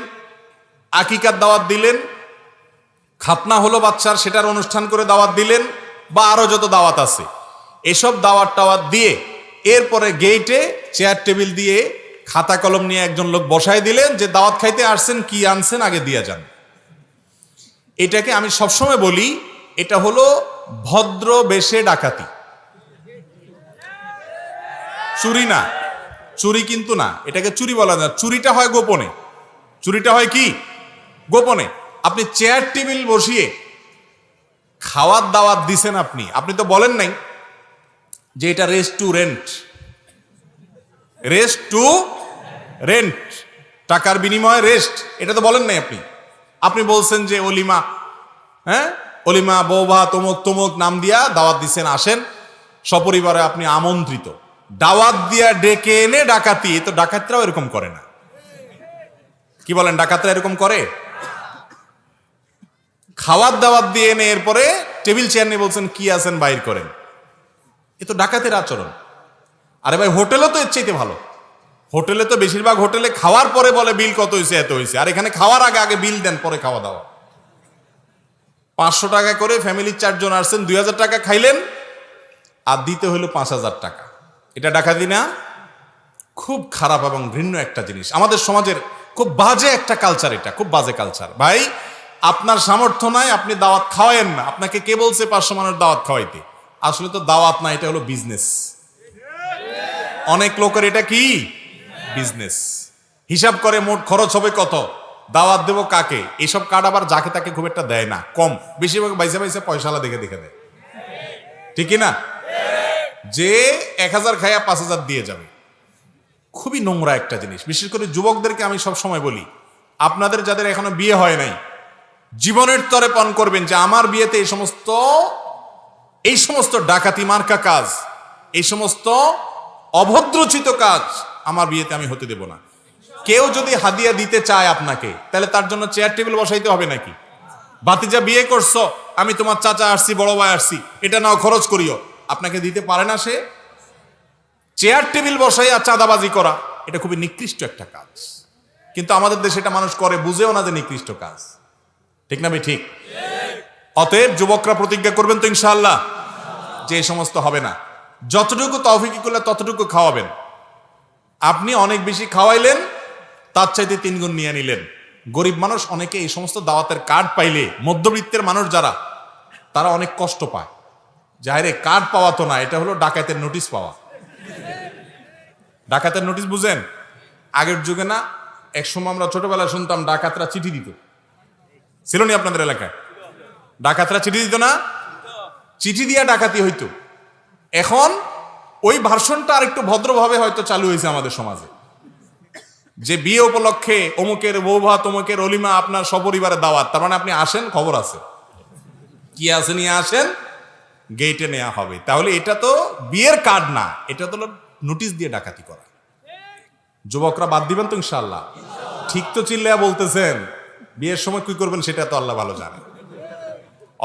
আকিকার দাওয়াত দিলেন, খাতনা হলো বাচ্চার সেটার অনুষ্ঠান করে দাওয়াত দিলেন, বা আরো যত দাওয়াত আছে, এসব দাওয়াত টাওয়াত দিয়ে এরপরে গেটে চেয়ার টেবিল দিয়ে খাতা কলম নিয়ে একজন লোক বসায় দিলেন যে দাওয়াত খাইতে আসছেন, কি আনছেন আগে দিয়ে যান। এটাকে আমি সবসময় বলি এটা হলো ভদ্র বেশে ডাকাতি। চুরি না, চুরি কিন্তু না, এটাকে চুরি বলা যায়। চুরিটা হয় গোপনে, চুরিটা হয় কি গোপনে। আপনি চেয়ার টেবিল বসিয়ে খাওয়ার দাওয়াত দিছেন, আপনি তো বলেন নাই যে এটা রেস্টুরেন্ট, রেস্টুরেন্ট টাকার বিনিময়ে রেস্ট, এটা তো বলেন নাই আপনি বলছেন যে অলিমা, হ্যাঁ অলিমা, বৌভা, তমুক তমুক নাম দিয়া দাওয়াত দিছেন, আসেন সপরিবারে, আপনি আমন্ত্রিত। দাওয়াত দিয়া ডেকে এনে ডাকাতি, তো ডাকাতরাও এরকম করে না। কি বলেন, ডাকাতরা এরকম করে? খাওয়ার দাওয়াত দিয়ে এনে এরপরে টেবিল চেয়ার নিয়ে বলছেন কি আছেন বাইর করেন, এ তো ডাকাতের আচরণ। আরে ভাই, হোটেলও তো এর চাইতে ভালো। হোটেলে তো বেশিরভাগ হোটেলে খাওয়ার পরে বলে বিল কত হয়েছে, এত হয়েছে, আর এখানে খাওয়ার আগে আগে বিল দেন, পরে খাওয়া দাওয়া। 500 টাকা করে ফ্যামিলির 4 জন আসছেন, 2000 টাকা খাইলেন, আর দিতে হলো 5000 টাকা। এটা ডাকাতি না? খুব খারাপ এবং ঘৃণ্য একটা জিনিস। আমাদের সমাজের খুব বাজে একটা কালচার, এটা খুব বাজে কালচার। ভাই, আপনার সামর্থ্য নাই, আপনি দাওয়াত খাওয়ায়েন না। আপনাকে কে বলছে 500 মানুষ দাওয়াত খাওয়াইতে? আসলে তো দাওয়াত না, এটা হলো বিজনেস। অনেক লোকের এটা কি বিজনেস। হিসাব করে মোট খরচ হবে কত, দাওয়াত দেব কাকে, এইসব কার্ড আবার যাকে তাকে খুব একটা দেয় না, কম। বেশিরভাগ বাইসে বাইসে পয়সালা দেখে দেখে দেয়, ঠিক না? যে 1000 খাইয়া 5000 দিয়ে যাবে, খুবই নোংরা একটা জিনিস। বিশেষ করে যুবকদেরকে আমি সব সময় বলি, আপনাদের যাদের এখনো বিয়ে হয় নাই, জীবনের তরে পণ করবেন যে আমার বিয়েতে এই সমস্ত ডাকাতি মার্কা কাজ, এই সমস্ত অভদ্রচিত কাজ আমার বিয়েতে আমি হতে দেব না। কেউ যদি হাদিয়া দিতে চায় আপনাকে, তাহলে তার জন্য চেয়ার টেবিল বসাইতে হবে নাকি? ভাতিজা বিয়ে করছো, আমি তোমার চাচা আসছি, বড় ভাই আসছি, এটা নাও, খরচ করিও, আপনাকে দিতে পারে না সে? চেয়ার টেবিল বসাইয়া চাঁদাবাজি করা, এটা খুবই নিকৃষ্ট একটা কাজ। কিন্তু আমাদের দেশে এটা মানুষ করে, বুঝেও না যে নিকৃষ্ট কাজ, ঠিক না ভাই? ঠিক। অতএব যুবকরা প্রতিজ্ঞা করবেন তো ইনশাআল্লাহ যে এই সমস্ত হবে না। যতটুকু তৌফিক করলে ততটুকু খাওয়াবেন। আপনি অনেক বেশি খাওয়াইলেন, তার চাইতে 3 গুণ নিয়ে নিলেন। গরিব মানুষ অনেকে এই সমস্ত দাওয়াতের কার্ড পাইলে, মধ্যবিত্তের মানুষ যারা, তারা অনেক কষ্ট পায়। যাইরে কার্ড পাওয়া তো না, এটা হলো ডাকাতের নোটিশ পাওয়া। ডাকাতের নোটিশ বুঝেন? আগের যুগে না, একসময় আমরা ছোটবেলায় শুনতাম ডাকাতরা চিঠি দিত, ছিল নি আপনাদের এলাকায়? ডাকাতরা চিঠি দিত না? চিঠি দিয়া ডাকাতি হইতো। এখন ওই ভার্সনটা আর একটু ভদ্রভাবে হয়তো চালু হয়েছে আমাদের সমাজে, যে বিয়ে উপলক্ষে অমুকের বৌভাত, অমুকের অলিমা, আপনার সপরিবারে দাওয়াত, তার মানে আপনি আসেন, খবর আছে, কি আছে নিয়ে আসেন, গেটে নেওয়া হবে। তাহলে এটা তো বিয়ের কার্ড না, এটা তো নোটিশ দিয়ে ডাকাতি করা। যুবকরা বাদ দিবেন তো ইনশাআল্লাহ? ঠিক তো চিল্লায়া বলতেছেন, বিয়ের সময় কি করবেন সেটা তো আল্লাহ ভালো জানে।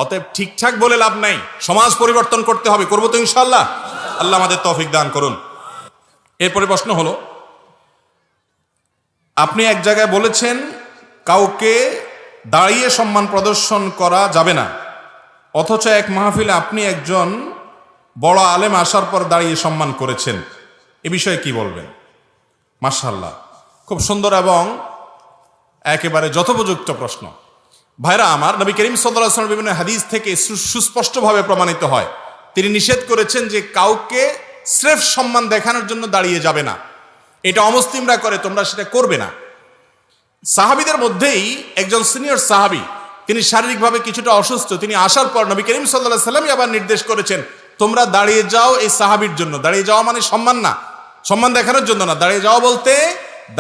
অতএব ঠিকঠাক বলে লাভ নাই, সমাজ পরিবর্তন করতে হবে। করবো তো ইনশাআল্লাহ? আল্লাহ আমাদের তৌফিক দান করুন। এরপরে প্রশ্ন হলো, আপনি এক জায়গায় বলেছেন কাউকে দাঁড়িয়ে সম্মান প্রদর্শন করা যাবে না, অথচ এক মাহফিলে আপনি একজন বড় আলেম আসার পর দাঁড়িয়ে সম্মান করেছেন, এ বিষয়ে কি বলবেন? মাশাআল্লাহ, খুব সুন্দর এবং একেবারে যথোপযুক্ত প্রশ্ন। ভাইরা আমার, নবী করিম সাল্লাল্লাহু আলাইহি ওয়াসাল্লাম বিভিন্ন হাদিস থেকে সুস্পষ্টভাবে প্রমাণিত হয়, তিনি নিষেধ করেছেন যে কাউকে স্রেফ সম্মান দেখানোর জন্য দাঁড়িয়ে যাবে না। এটা অমুসলিমরা করে, তোমরা সেটা করবে না। সাহাবীদের মধ্যেই একজন সিনিয়র সাহাবী, তিনি শারীরিকভাবে কিছুটা অসুস্থ, তিনি আসার পর নবী করিম সাল্লাল্লাহু আলাইহি ওয়াসাল্লাম আবার নির্দেশ করেছেন, তোমরা দাঁড়িয়ে যাও এই সাহাবীর জন্য। দাঁড়িয়ে যাওয়া মানে সম্মান না, সম্মান দেখানোর জন্য না। দাঁড়িয়ে যাওয়া বলতে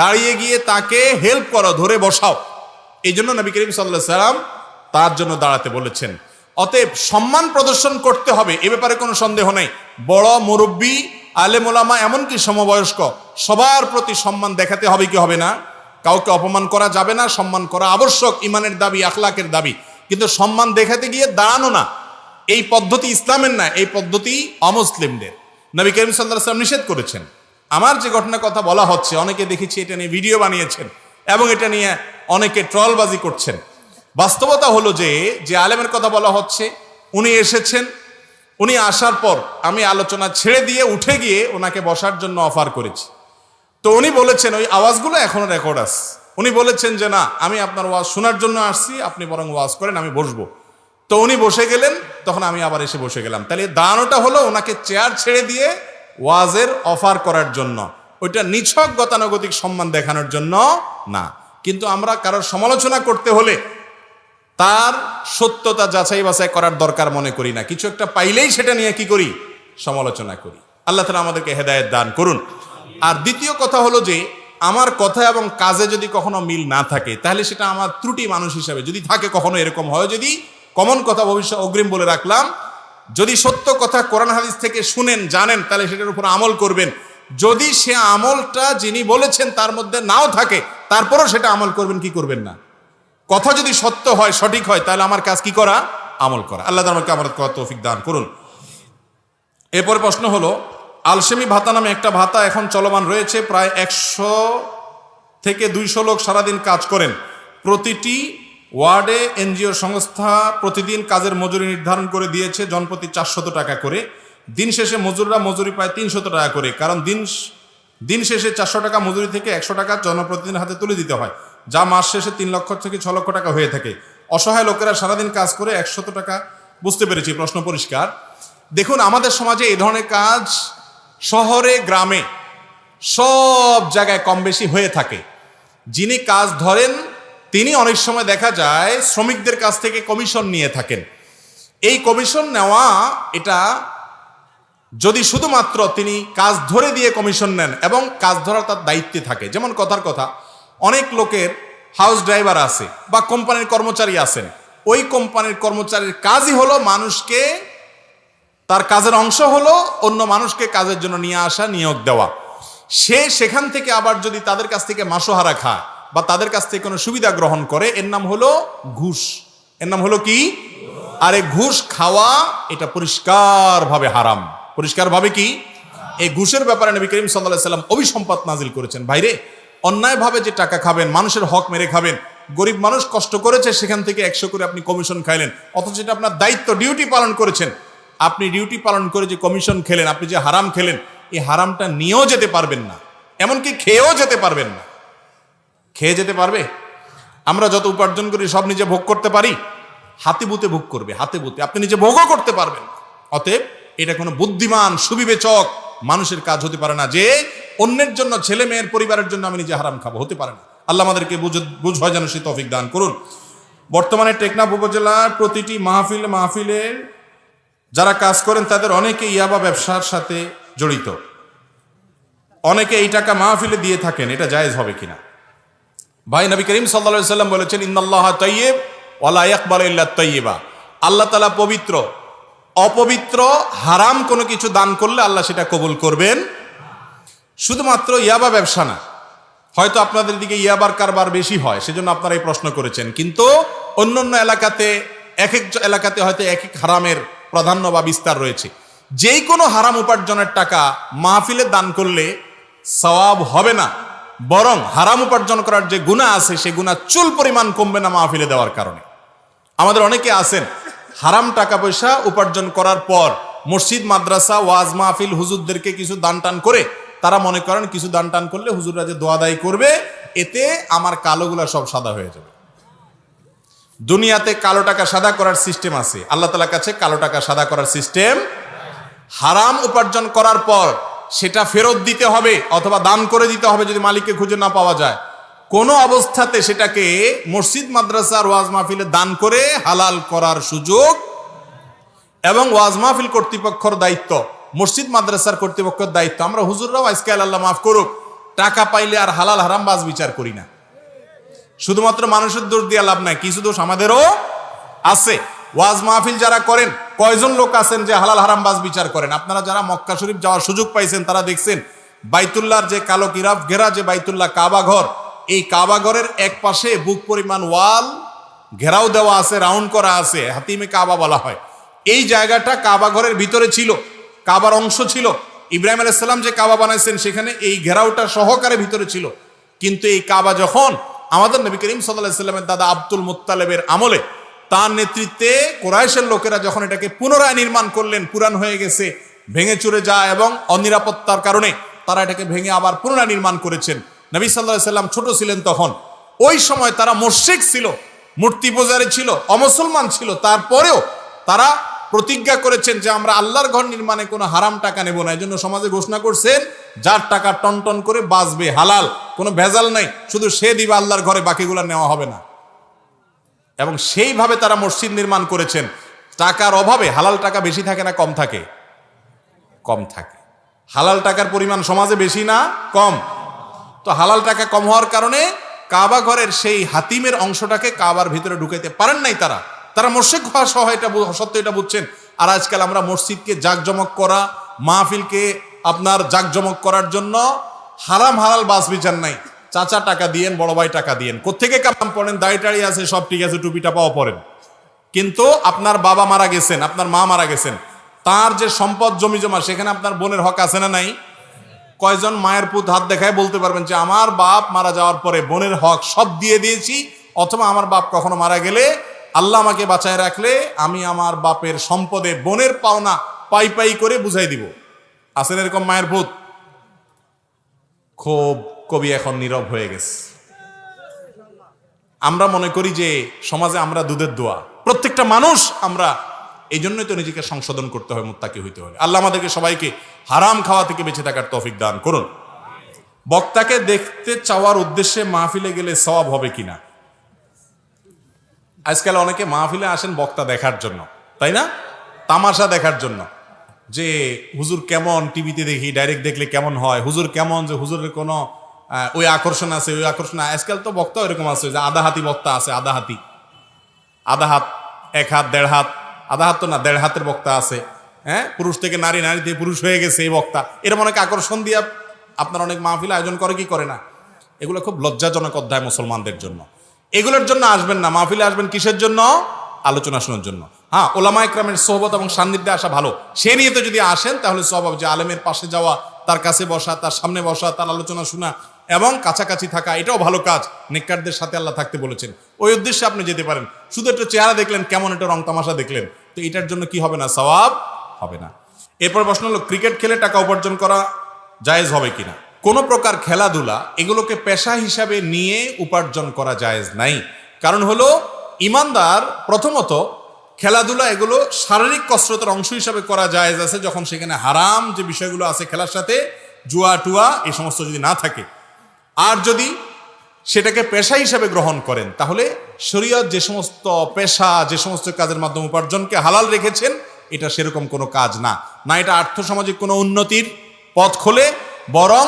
দাঁড়িয়ে গিয়ে তাকে হেল্প করো, ধরে বসাও। এই জন্য নবী করিম সাল্লাল্লাহু আলাইহি ওয়াসাল্লাম তার জন্য দাঁড়াতে বলেছেন। অতএব সম্মান প্রদর্শন করতে হবে, এ ব্যাপারে কোনো সন্দেহ নেই। বড়, মুরব্বী, আলেম ওলামা, এমনকি সমবয়স্ক, সবার প্রতি সম্মান দেখাতে হবে কি হবে না? কাউকে অপমান করা যাবে না, সম্মান করা আবশ্যক, ইমানের দাবি, আখলাকের দাবি। কিন্তু সম্মান দেখাতে গিয়ে দাঁড়ানো না, এই পদ্ধতি ইসলামের না, এই পদ্ধতি অমুসলিমদের। নবী করিম সাল্লাল্লাহু আলাইহি ওয়াসাল্লাম নিষেধ করেছেন। আমার যে ঘটনার কথা বলা হচ্ছে, অনেকে দেখেছি এটা নিয়ে ভিডিও বানিয়েছেন এবং এটা নিয়ে অনেকে ট্রলবাজি করছেন। বাস্তবতা হলো যে আলেমের কথা বলা হচ্ছে, উনি এসেছেন, উনি আসার পর আমি আলোচনা ছেড়ে দিয়ে উঠে গিয়ে ওনাকে বসার জন্য অফার করেছি। তো উনি বলেছেন, ওই আওয়াজগুলো এখনো রেকর্ড আছে, উনি বলেছেন যে না, আমি আপনার ওয়াজ শোনার জন্য আসছি, আপনি বরং ওয়াজ করেন, আমি বসবো। তো উনি বসে গেলেন, তখন আমি আবার এসে বসে গেলাম। তাহলে দাঁড়ানোটা হলো ওনাকে চেয়ার ছেড়ে দিয়ে ওয়াজের অফার করার জন্য, ওইটা নিছক গতানুগতিক সম্মান দেখানোর জন্য না। কিন্তু আমরা কারোর সমালোচনা করতে হলে তার সত্যতা যাচাই বাছাই করার দরকার মনে করি না। কিছু একটা পাইলেই সেটা নিয়ে কি করি? সমালোচনা করি। আল্লাহ তাআলা আমাদেরকে হেদায়েত দান করুন। আর দ্বিতীয় কথা হলো যে, আমার কথা এবং কাজে যদি কখনো মিল না থাকে, তাহলে সেটা আমার ত্রুটি মানুষ হিসাবে যদি থাকে, কখনো এরকম হয়, যদি কমন কথা ভবিষ্যৎ অগ্রিম বলে রাখলাম, যদি সত্য কথা কোরআন হাদিস থেকে শুনেন, জানেন, তাহলে সেটার উপর আমল করবেন। যদি সে আমলটা যিনি বলেছেন তার মধ্যে নাও থাকে, তারপরও সেটা আমল করবেন কি করবেন না। কথা যদি সত্য হয়, সঠিক হয়, তাহলে আমার কাজ কি করা? আমল করা। আল্লাহ আমাকে আমার তৌফিক দান করুন। এরপর প্রশ্ন হলো, আলসেমি ভাতা নামে একটা ভাতা এখন চলমান রয়েছে, প্রায় 100 থেকে 200 লোক সারাদিন কাজ করেন, প্রতিটি ওয়ার্ডে এনজিও সংস্থা প্রতিদিন কাজের মজুরি নির্ধারণ করে দিয়েছে জনপ্রতি 400 টাকা করে। দিন শেষে মজুররা মজুরি পায় 300 টাকা করে, কারণ দিন শেষে 400 টাকা মজুরি থেকে 100 টাকা জনপ্রতিনিধির হাতে তুলে দিতে হয়, যা মাস শেষে 3 লক্ষ থেকে 6 লক্ষ টাকা হয়ে থাকে। অসহায় লোকেরা সারাদিন কাজ করে 100 টাকা। বুঝতে পেরেছি, প্রশ্ন পরিষ্কার। দেখুন, আমাদের সমাজে এই ধরনের কাজ শহরে গ্রামে সব জায়গায় কম বেশি হয়ে থাকে। যিনি কাজ ধরেন তিনি অনেক সময় দেখা যায় শ্রমিকদের কাছ থেকে কমিশন নিয়ে থাকেন। এই কমিশন নেওয়া, এটা যদি শুধুমাত্র তিনি কাজ ধরে দিয়ে কমিশন নেন এবং কাজ ধরা তার দায়িত্বে থাকে, যেমন কথার কথা অনেক লোকের হাউস ড্রাইভার আছে বা কোম্পানির কর্মচারী আছেন, ওই কোম্পানির কর্মচারীর কাজই হলো মানুষকে, তার কাজের অংশ হলো অন্য মানুষকে কাজের জন্য নিয়ে আসা, নিয়োগ দেওয়া। সে সেখান থেকে আবার যদি তাদের কাছ থেকে মাসোহারা খায় বা তাদের কাছ থেকে কোনো সুবিধা গ্রহণ করে, এর নাম হলো ঘুষ। এর নাম হলো কি? আরে ঘুষ খাওয়া এটা পরিষ্কারভাবে হারাম। পরিষ্কারভাবে কি? এই ঘুষের ব্যাপারে নবী করিম সাল্লাল্লাহু আলাইহি ওয়াসাল্লাম অভিসম্পাত নাজিল করেছেন। ভাইরে, অন্যায়ভাবে যে টাকা খাবেন, মানুষের হক মেরে খাবেন, গরিব মানুষ কষ্ট করেছে সেখান থেকে 100 করে আপনি কমিশন খাইলেন, অথচ এটা আপনার দায়িত্ব, ডিউটি পালন করেছেন। আপনি ডিউটি পালন করে যে কমিশন খেলেন, আপনি যে হারাম খেলেন, এই হারামটা নিয়েও যেতে পারবেন না, এমনকি খেয়েও যেতে পারবেন না। খেয়ে যেতে পারবে? আমরা যত উপার্জন করি সব নিজে ভোগ করতে পারি? হাতে বুতে ভোগ করবে, হাতে বুতে। আপনি নিজে ভোগও করতে পারবেন। অতএব এটা কোনো বুদ্ধিমান সুবিবেচক মানুষের কাজ হতে পারে না যে অন্যের জন্য, ছেলে মেয়ের পরিবারের জন্য আমি নিজে হারাম খাবো, হতে পারে না। আল্লাহ আমাদেরকে বুঝ হয় যেন সে তৌফিক দান করুন। বর্তমানে টেকনাফ উপজেলার প্রতিটি মাহফিলে যারা কাজ করেন তাদের অনেকে ইয়াবা ব্যবসার সাথে জড়িত। অনেকে এই টাকা মাহফিলে দিয়ে থাকেন, এটা জায়েজ হবে কিনা? ভাই, নবী করিম সাল্লাল্লাহু আলাইহি ওয়াসাল্লাম বলেছেন, ইন্নাল্লাহা তাইয়্যিব ওয়া লা ইয়াকবালু ইল্লা তাইয়্যিবা। আল্লাহ তাআলা পবিত্র, অপবিত্র হারাম কোনো কিছু দান করলে আল্লাহ সেটা কবুল করবেন। শুধুমাত্র ইয়াবা ব্যবসা না, হয়তো আপনাদের দিকে ইয়াবার কারবার বেশি হয় সেজন্য আপনারা এই প্রশ্ন করেছেন, কিন্তু অন্যান্য এলাকাতে, এক এক এলাকাতে হয়তো এক এক হারামের প্রাধান্য বা বিস্তার রয়েছে। যেই কোনো হারাম উপার্জনের টাকা মাহফিলে দান করলে সওয়াব হবে না, বরং হারাম উপার্জন করার যে গুনাহ আছে সে গুনাহ চুল পরিমাণ কমবে না মাহফিলে দেওয়ার কারণে। আমাদের অনেকে আছেন হারাম টাকা পয়সা উপার্জন করার পর মসজিদ, মাদ্রাসা, ওয়াজ মাহফিল, হুজুরদেরকে কিছু দান টান করে তারা মনে করেন কিছু দান টান করলে হুজুররা যে দোয়া দায়ী করবে, এতে আমার কালোগুলা সব সাদা হয়ে যাবে। দুনিয়াতে কালো টাকা সাদা করার সিস্টেম আছে, আল্লাহ তাআলার কাছে কালো টাকা সাদা করার সিস্টেম। হারাম উপার্জন করার পর সেটা ফেরত দিতে হবে অথবা দান করে দিতে হবে যদি মালিককে খুঁজে না পাওয়া যায়। কোনো অবস্থাতে সেটাকে মসজিদ, মাদ্রাসার, ওয়াজ মাহফিলে দান করে হালাল করার সুযোগ, এবং ওয়াজ মাহফিল কর্তৃপক্ষের দায়িত্ব, মসজিদ মাদ্রাসার কর্তৃপক্ষের দায়িত্ব। আমরা হুজুররাও আজকাল, আল্লাহ মাফ করুক, টাকা পাইলে আর হালাল হারাম বাজ বিচার করি না। শুধুমাত্র মানুষের দোষ দিয়ে লাভ নাই, কিছু দোষ আমাদেরও আছে। ওয়াজ মাহফিল যারা করেন, কয়জন লোক আছেন যে হালাল হারাম বাজ বিচার করেন? আপনারা যারা মক্কা শরীফ যাওয়ার সুযোগ পাইছেন তারা দেখছেন বাইতুল্লাহর যে কালো কিরাফ ঘেরা যে বাইতুল্লাহ কাবা ঘর, এই কাবা ঘরের এক পাশে বুক পরিমাণ ওয়াল ঘেরাও দেওয়া আছে, রাউন্ড করা আছে, হাতিমে কাবা বলা হয়। এই জায়গাটা কাবা ঘরের ভিতরে ছিল, কাবার অংশ ছিল। ইব্রাহিম আলাইহিস সালাম যে কাবা বানাইছেন সেখানে এই ঘেরাওটা সহকারে ভিতরে ছিল। কিন্তু এই কাবা যখন আমাদের নবী করিম সাল্লাল্লাহু আলাইহি সাল্লামের দাদা আব্দুল মুত্তালিবের আমলে, তার নেতৃত্বে কুরাইশের লোকেরা যখন এটাকে পুনরায় নির্মাণ করলেন, পুরান হয়ে গেছে, ভেঙে চুরে যায় এবং অনিরাপত্তার কারণে তারা এটাকে ভেঙে আবার পুনরায় নির্মাণ করেছেন। নবী সাল্লাল্লাহু আলাইহি সাল্লাম ছোট ছিলেন তখন। ওই সময় তারা মুশরিক ছিল, মূর্তি পূজারী ছিল, অমুসলমান ছিল। তারপরেও তারা প্রতিজ্ঞা করেছেন যে আমরা আল্লাহর ঘর নির্মাণে কোনো হারাম টাকা নেব না। এই জন্য সমাজে ঘোষণা করছেন যার টাকা টনটন করে বাঁচবে, হালাল, কোনো ভেজাল নাই, শুধু সে দিবে আল্লাহর ঘরে, বাকিগুলো নেওয়া হবে না। এবং সেইভাবে তারা মসজিদ নির্মাণ করেছেন। টাকার অভাবে হালাল টাকা বেশি থাকে না কম থাকে? কম থাকে। হালাল টাকার পরিমাণ সমাজে বেশি না কম? তো হালাল টাকা কম হওয়ার কারণে কাবা ঘরের সেই হাতিমের অংশটাকে কাবার ভিতরে ঢুকাইতে পারেন নাই তারা। তারা মুশরিক হওয়া সহ এটা সত্য, এটা বুঝছেন। আর আজকাল আমরা মসজিদকে জাঁকজমক করা, মাহফিলকে আপনার জাঁকজমক করার জন্য হারাম হালাল বাস বিচার নাই। চাচা টাকা দিয়েন, বড় ভাই টাকা দিয়েন, কোত্থেকে কালাম পড়েন, দাড়ি টাড়ি আছে, সব ঠিক আছে, টুপিটা পাওয়া পড়েন, কিন্তু আপনার বাবা মারা গেছেন, আপনার মা মারা গেছেন, তার যে সম্পদ জমি জমা সেখানে আপনার বোনের হক আছে না নাই? কয়জন মায়ের পুত হাত দেখায় বলতে পারবেন যে আমার বাপ মারা যাওয়ার পরে বোনের হক সব দিয়ে দিয়েছি, অথবা আমার বাপ কখনো মারা গেলে আল্লাহ আমাকে বাঁচায় রাখলে আমি আমার বাপের সম্পদে বোনের পাওনা পাই পাই করে বুঝাই দিব। আছেন এরকম মায়ের ভূত? খুব কবি এখন নীরব হয়ে গেছে। আমরা মনে করি যে সমাজে আমরা দুধের দোয়া, প্রত্যেকটা মানুষ আমরা, এই জন্যই তো নিজেকে সংশোধন করতে হয়, মুত্তাকি হইতে হয়। আল্লাহ আমাদেরকে সবাইকে হারাম খাওয়া থেকে বেঁচে থাকার তৌফিক দান করুন। বক্তাকে দেখতে চাওয়ার উদ্দেশ্যে মাহফিলে গেলে সওয়াব হবে কিনা? আজকাল অনেকে মাহফিলে আসেন বক্তা দেখার জন্য, তাই না? তামাশা দেখার জন্য, যে হুজুর কেমন, টিভিতে দেখি, ডাইরেক্ট দেখলে কেমন হয়, হুজুর কেমন, যে হুজুরের কোনো ওই আকর্ষণ আছে, ওই আকর্ষণ। আজকাল তো বক্তা এরকম আছে যে আধা হাতি বক্তা আছে, আধা হাতি, আধা হাত, এক হাত, দেড় হাত, আধা হাত তো না, দেড় হাতের বক্তা আছে। হ্যাঁ, পুরুষ থেকে নারী, নারী থেকে পুরুষ হয়ে গেছে এই বক্তা। এরকম অনেক আকর্ষণ দিয়ে আপনার অনেক মাহফিল আয়োজন করে কি করে না? এগুলো খুব লজ্জাজনক অধ্যায় মুসলমানদের জন্য। এগুলোর জন্য আসবেন না, মাহফিলে আসবেন কিসের জন্য? আলোচনা শোনার জন্য। হ্যাঁ, ওলামা ইকরামের সোহবত এবং সান্নিধ্যে আসা ভালো। সে নিয়ে তো যদি আসেন তাহলে সওয়াব, যে আলেমের পাশে যাওয়া, তার কাছে বসা, তার সামনে বসা, তার আলোচনা শোনা এবং কাছাকাছি থাকা, এটাও ভালো কাজ। নেককারদের সাথে আল্লাহ থাকতে বলেছেন, ওই উদ্দেশ্যে আপনি যেতে পারেন। শুধু একটু চেহারা দেখলেন, কেমন একটা রং তামাশা দেখলেন, তো এটার জন্য কি হবে না? সওয়াব হবে না। এরপর প্রশ্ন হলো, ক্রিকেট খেলে টাকা উপার্জন করা জায়েজ হবে কিনা? কোনো প্রকার খেলাধুলা এগুলোকে পেশা হিসাবে নিয়ে উপার্জন করা জায়েজ নাই। কারণ হলো, ইমানদার প্রথমত খেলাধুলা এগুলো শারীরিক কসরতের অংশ হিসাবে করা জায়েজ আছে, যখন সেখানে হারাম যে বিষয়গুলো আছে খেলার সাথে, জুয়া টুয়া এই সমস্ত যদি না থাকে। আর যদি সেটাকে পেশা হিসাবে গ্রহণ করেন, তাহলে শরীয়ত যে সমস্ত পেশা, যে সমস্ত কাজের মাধ্যমে উপার্জনকে হালাল রেখেছেন, এটা সেরকম কোনো কাজ না। না এটা আর্থসামাজিক কোনো উন্নতির পথ খোলে, বরং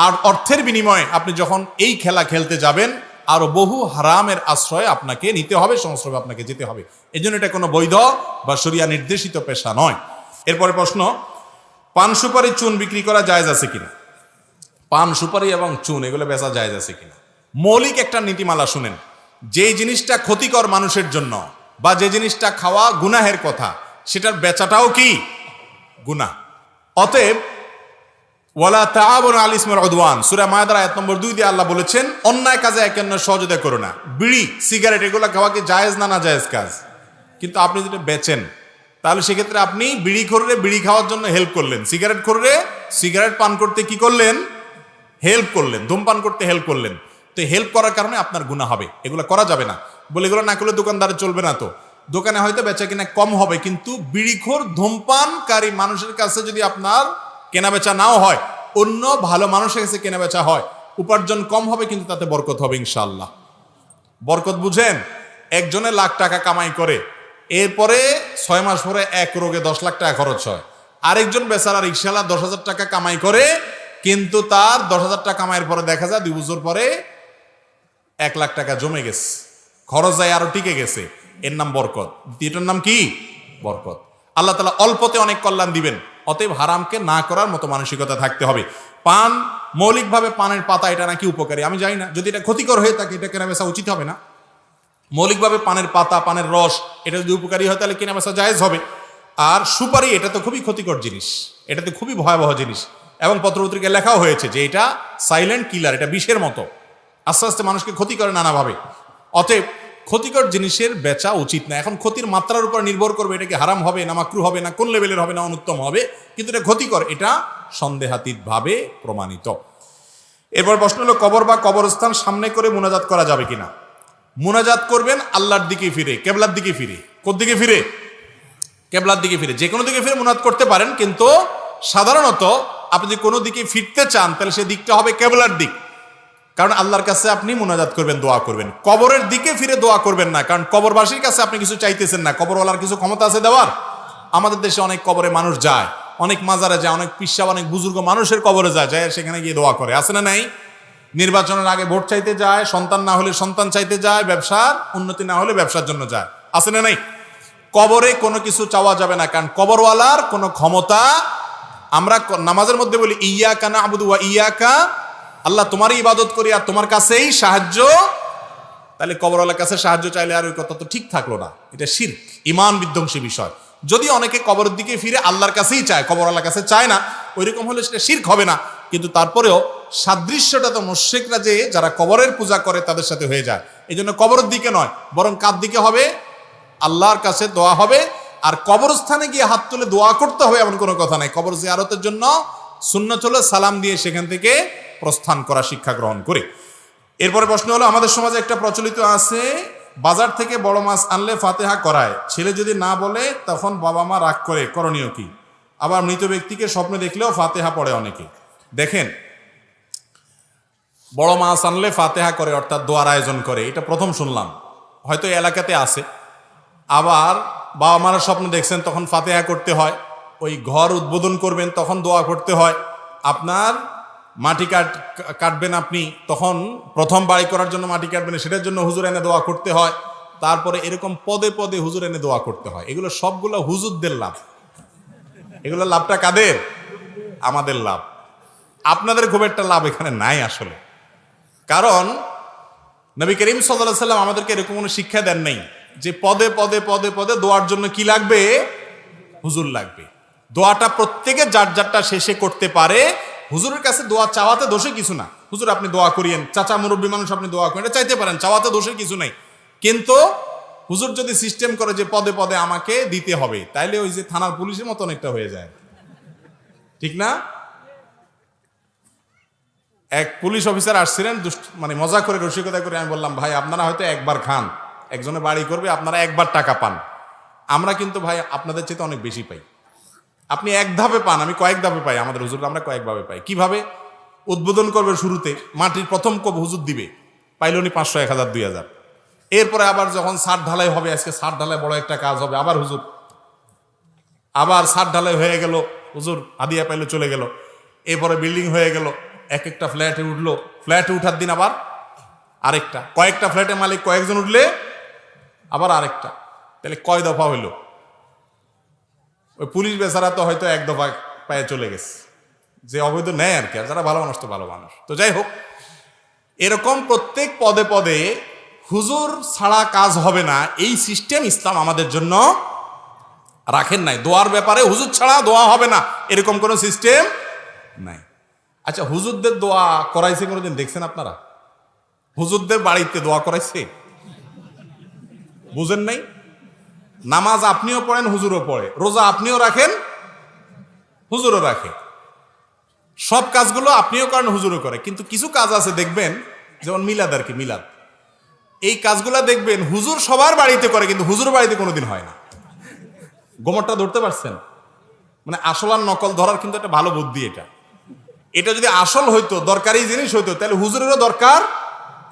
আর অর্থের বিনিময়ে আপনি যখন এই খেলা খেলতে যাবেন, আরো বহু হারামের আশ্রয় আপনাকে নিতে হবে, সংস্রবে আপনাকে যেতে হবে। এই জন্য এটা কোনো বৈধ বা শরিয়া নির্দেশিত পেশা নয়। এরপরে প্রশ্ন, পান সুপারি চুন বিক্রি করা জায়েজ আছে কিনা? পান সুপারি এবং চুন এগুলো বেচা জায়েজ আছে কিনা? মৌলিক একটা নীতিমালা শুনেন, যে জিনিসটা ক্ষতিকর মানুষের জন্য বা যে জিনিসটা খাওয়া গুনাহের কথা, সেটার বেচাটাও কি গুনাহ। অতএব ওয়ালা তাআবুনু আলাল ইসমি ওয়াল উদওয়ান, সূরা মায়েদার আয়াত নম্বর 2 দিয়ে আল্লাহ বলেছেন, অন্যায় কাজে একে অন্যের সহযোগিতা করো না। বিড়ি, সিগারেট এগুলো খাওয়া কি জায়েজ না না জায়েজ কাজ? কিন্তু আপনি যেটা বেচেন, তাহলে সেক্ষেত্রে আপনি বিড়ি খোররে বিড়ি খাওয়ার জন্য হেল্প করলেন, সিগারেট খোররে সিগারেট পান করতে কি করলেন? হেল্প করলেন, ধূমপান করতে হেল্প করলেন। তো হেল্প করার কারণে আপনার গুনাহ হবে, এগুলো করা যাবে না। বলে এগুলো না করলে দোকানদারে চলবে না। তো দোকানে হয়তো বেচা কিনা কম হবে, কিন্তু বিড়িখোর ধূমপানকারী মানুষের কাছে যদি আপনার কেনা বেচা নাও হয়, অন্য ভালো মানুষের কাছে কেনা বেচা হয়, উপার্জন কম হবে কিন্তু তাতে বরকত হবে ইনশাআল্লাহ। বরকত বুঝেন? একজনে লাখ টাকা কামাই করে, এরপরে 6 মাস পরে এক রোগে 10 লাখ টাকা খরচ হয়। আরেকজন বেচারা রিক্সাওয়ালা 10,000 টাকা কামাই করে, কিন্তু তার 10,000 টাকা কামাইয়ের পরে দেখা যায় 2 বছর পরে 1 লাখ টাকা জমে গেছে, খরচ যায় আরো টিকে গেছে। এর নাম বরকত। দ্বিতীয়টার নাম কি? বরকত। আল্লাহ তাআলা অল্পতে অনেক কল্যাণ দিবেন। অতএব হারামকে না করার মতো মানসিকতা থাকতে হবে। পান, মৌলিকভাবে পানের পাতা এটা নাকি উপকারী, আমি জানি না। যদি এটা ক্ষতিকর হয়ে থাকে, এটা কেনা বেচা উচিত হবে না। মৌলিকভাবে পানের পাতা, পানের রস এটা যদি উপকারী হয়, তাহলে কেনা বেচা জায়েজ হবে। আর সুপারি, এটা তো খুবই ক্ষতিকর জিনিস, এটাতে খুবই ভয়াবহ জিনিস, এবং পত্রপত্রিকায় লেখাও হয়েছে যে এটা সাইলেন্ট কিলার, এটা বিষের মতো, আস্তে আস্তে মানুষকে ক্ষতি করে নানাভাবে। অতএব ক্ষতিকর জিনিসের বেচা উচিত না। এখন ক্ষতির মাত্রার উপর নির্ভর করবে, এটা কি হারাম হবে না মাকরু হবে না কোন লেভেলের হবে না অনুত্তম হবে, কিন্তু এটা ক্ষতিকর, এটা সন্দেহাতীতভাবে প্রমাণিত। এরপর প্রশ্ন হলো, কবর বা কবরস্থান সামনে করে মুনাজাত করা যাবে কিনা? মুনাজাত করবেন আল্লাহর দিকে ফিরে, কেবলার দিকে ফিরে। কোন দিকে ফিরে? কেবলার দিকে ফিরে। যে কোনো দিকে ফিরে মুনাজাত করতে পারেন, কিন্তু সাধারণত আপনি যদি কোনো দিকে ফিরতে চান, তাহলে সেই দিকটা হবে কেবলার দিক। কারণ আল্লাহর কাছে আপনি মুনাজাত করবেন, দোয়া করবেন। কবরের দিকে ফিরে দোয়া করবেন না, কারণ কবরবাসীর কাছে আপনি কিছু চাইতেছেন না। কবরওয়ালার কিছু ক্ষমতা আছে দেওয়ার? আমাদের দেশে অনেক কবরে মানুষ যায়, অনেক মাজারে যায়, অনেক পিসা, অনেক বুজুর্গ মানুষের কবরে যায়, সেখানে গিয়ে দোয়া করে, আছে না নাই? নির্বাচনের আগে ভোট চাইতে যায়, সন্তান না হলে সন্তান চাইতে যায়, ব্যবসার উন্নতি না হলে ব্যবসার জন্য যায়, আছে না নাই? কবরে কোনো কিছু চাওয়া যাবে না, কারণ কবরওয়ালার কোনো ক্ষমতা। আমরা নামাজের মধ্যে বলি, ইয়াকা না'বুদু ওয়া ইয়াকা, আল্লাহ তোমারই ইবাদত করি আর তোমার কাছেই সাহায্য। তাহলে কবরওয়ালার কাছে সাহায্য চাইলে আর ওই কথা তো ঠিক থাকলো না, এটা শিরক, ঈমান বিধ্বংসী বিষয়। যদি অনেকে কবরের দিকে ফিরে আল্লাহর কাছেই চায়, কবরওয়ালার কাছে চায় না, ওইরকম হলে সেটা শিরক হবে না। কিন্তু তারপরেও সাদৃশ্যটা তো মুশরিকরা যে যারা কবরের পূজা করে তাদের সাথে হয়ে যায়। এই জন্য কবরের দিকে নয়, বরং কার দিকে হবে? আল্লাহর কাছে দোয়া হবে। আর কবরস্থানে গিয়ে হাত তুলে দোয়া করতে হবে এমন কোনো কথা নাই। কবর জিয়ারতের জন্য সুন্নত হলো সালাম দিয়ে সেখান থেকে প্রস্থান করা, শিক্ষা গ্রহণ করে। এরপরে প্রশ্ন হলো, আমাদের সমাজে একটা প্রচলিত আছে, বাজার থেকে বড় মাছ আনলে ফাতেহা করায়, ছেলে যদি না বলে তখন বাবা মা রাগ করে, করণীয় কি? আবার মৃত ব্যক্তিকে স্বপ্নে দেখলেও ফাতেহা পড়ে অনেকে। দেখেন, বড় মাছ আনলে ফাতেহা করে অর্থাৎ দোয়ার আয়োজন করে, এটা প্রথম শুনলাম, হয়তো এই এলাকাতে আছে। আবার বাবা মারা স্বপ্ন দেখছেন তখন ফাতেহা করতে হয়, ওই ঘর উদ্বোধন করবেন তখন দোয়া করতে হয়, আপনার মাটি কাটবেন আপনি তখন প্রথম বাড়ি করার জন্য মাটি কাটবেন, সেটার জন্য হুজুর এনে দোয়া করতে হয়, তারপরে এরকম পদে পদে হুজুর এনে দোয়া করতে হয়। এগুলো সবগুলো হুজুরদের লাভ। এগুলো লাভটা কাদের? আমাদের লাভ। আপনাদের খুব একটা লাভ এখানে নাই আসলে। কারণ নবী করিম সাল্লাল্লাহু আলাইহি সাল্লাম আমাদেরকে এরকম কোনো শিক্ষা দেন নাই যে পদে পদে পদে পদে দোয়ার জন্য কি লাগবে? হুজুর লাগবে। দোয়াটা প্রত্যেকে যার যারটা শেষে করতে পারে। হুজুরের কাছে দোয়া চাওয়াতে দোষে কিছু না। হুজুর আপনি দোয়া করিয়েন, চাচা মুরব্বী মানুষ আপনি দোয়া করেন, এটা চাইতে পারেন, চাওয়াতে দোষে কিছু নাই। কিন্তু হুজুর যদি সিস্টেম করে যে পদে পদে আমাকে দিতে হবে, তাইলে ওই যে থানার পুলিশের মতো অনেকটা হয়ে যায়, ঠিক না? এক পুলিশ অফিসার আসছিলেন, মানে মজা করে রসিকতা করে আমি বললাম, ভাই আপনারা হয়তো একবার খান, একজনে বাড়ি করবে, আপনারা একবার টাকা পান, আমরা কিন্তু ভাই আপনাদের চেয়ে অনেক বেশি পাই। আপনি এক ধাপে পান, আমি কয়েক ধাপে পাই, আমাদের হুজুর আমরা কয়েকভাবে পাই। কিভাবে? উদ্বোধন করবে শুরুতে, মাটির প্রথম কোপ হুজুর দিবে, পাইল নি 500, 1000, 2000। এরপরে আবার যখন ছাদ ঢালাই হবে, আজকে ছাদ ঢালাই বড় একটা কাজ হবে, আবার হুজুর, আবার ছাদ ঢালাই হয়ে গেল, হুজুর হাদিয়া পাইলো, চলে গেল। এরপরে বিল্ডিং হয়ে গেল, এক একটা ফ্ল্যাটে উঠলো, ফ্ল্যাটে উঠার দিন আবার আরেকটা, কয়েকটা ফ্ল্যাটের মালিক কয়েকজন উঠলে আবার আরেকটা, তাহলে কয় দফা হইল? ওই পুলিশ বেচারা তো হয়তো এক দফা পায়ে চলে গেছে, যে অবৈধ নেয় আর কি, আর যারা ভালো মানুষ তো ভালো মানুষ। তো যাই হোক, এরকম প্রত্যেক পদে পদে হুজুর ছাড়া কাজ হবে না, এই সিস্টেম ইসলাম আমাদের জন্য রাখেন নাই। দোয়ার ব্যাপারে হুজুর ছাড়া দোয়া হবে না, এরকম কোনো সিস্টেম নাই। আচ্ছা, হুজুরদের দোয়া করাইছে কোনোদিন দেখছেন আপনারা? হুজুরদের বাড়িতে দোয়া করাইছে? বুঝেন নাই? নামাজ আপনিও পড়েন, হুজুরও পড়ে, রোজা আপনিও রাখেন, হুজুরও রাখে, সব কাজগুলো আপনিও করেন, হুজুরও করে। কিন্তু কিছু কাজ আছে দেখবেন, যেমন মিলাদ আর কি, মিলাদ, এই কাজগুলা দেখবেন হুজুর সবার বাড়িতে করে, কিন্তু হুজুর বাড়িতে কোনোদিন হয় না। গোমরটা ধরতে পারছেন? মানে আসল আর নকল ধরার কিন্তু একটা ভালো বুদ্ধি এটা। এটা যদি আসল হইতো, দরকারি জিনিস হইতো, তাহলে হুজুরেরও দরকার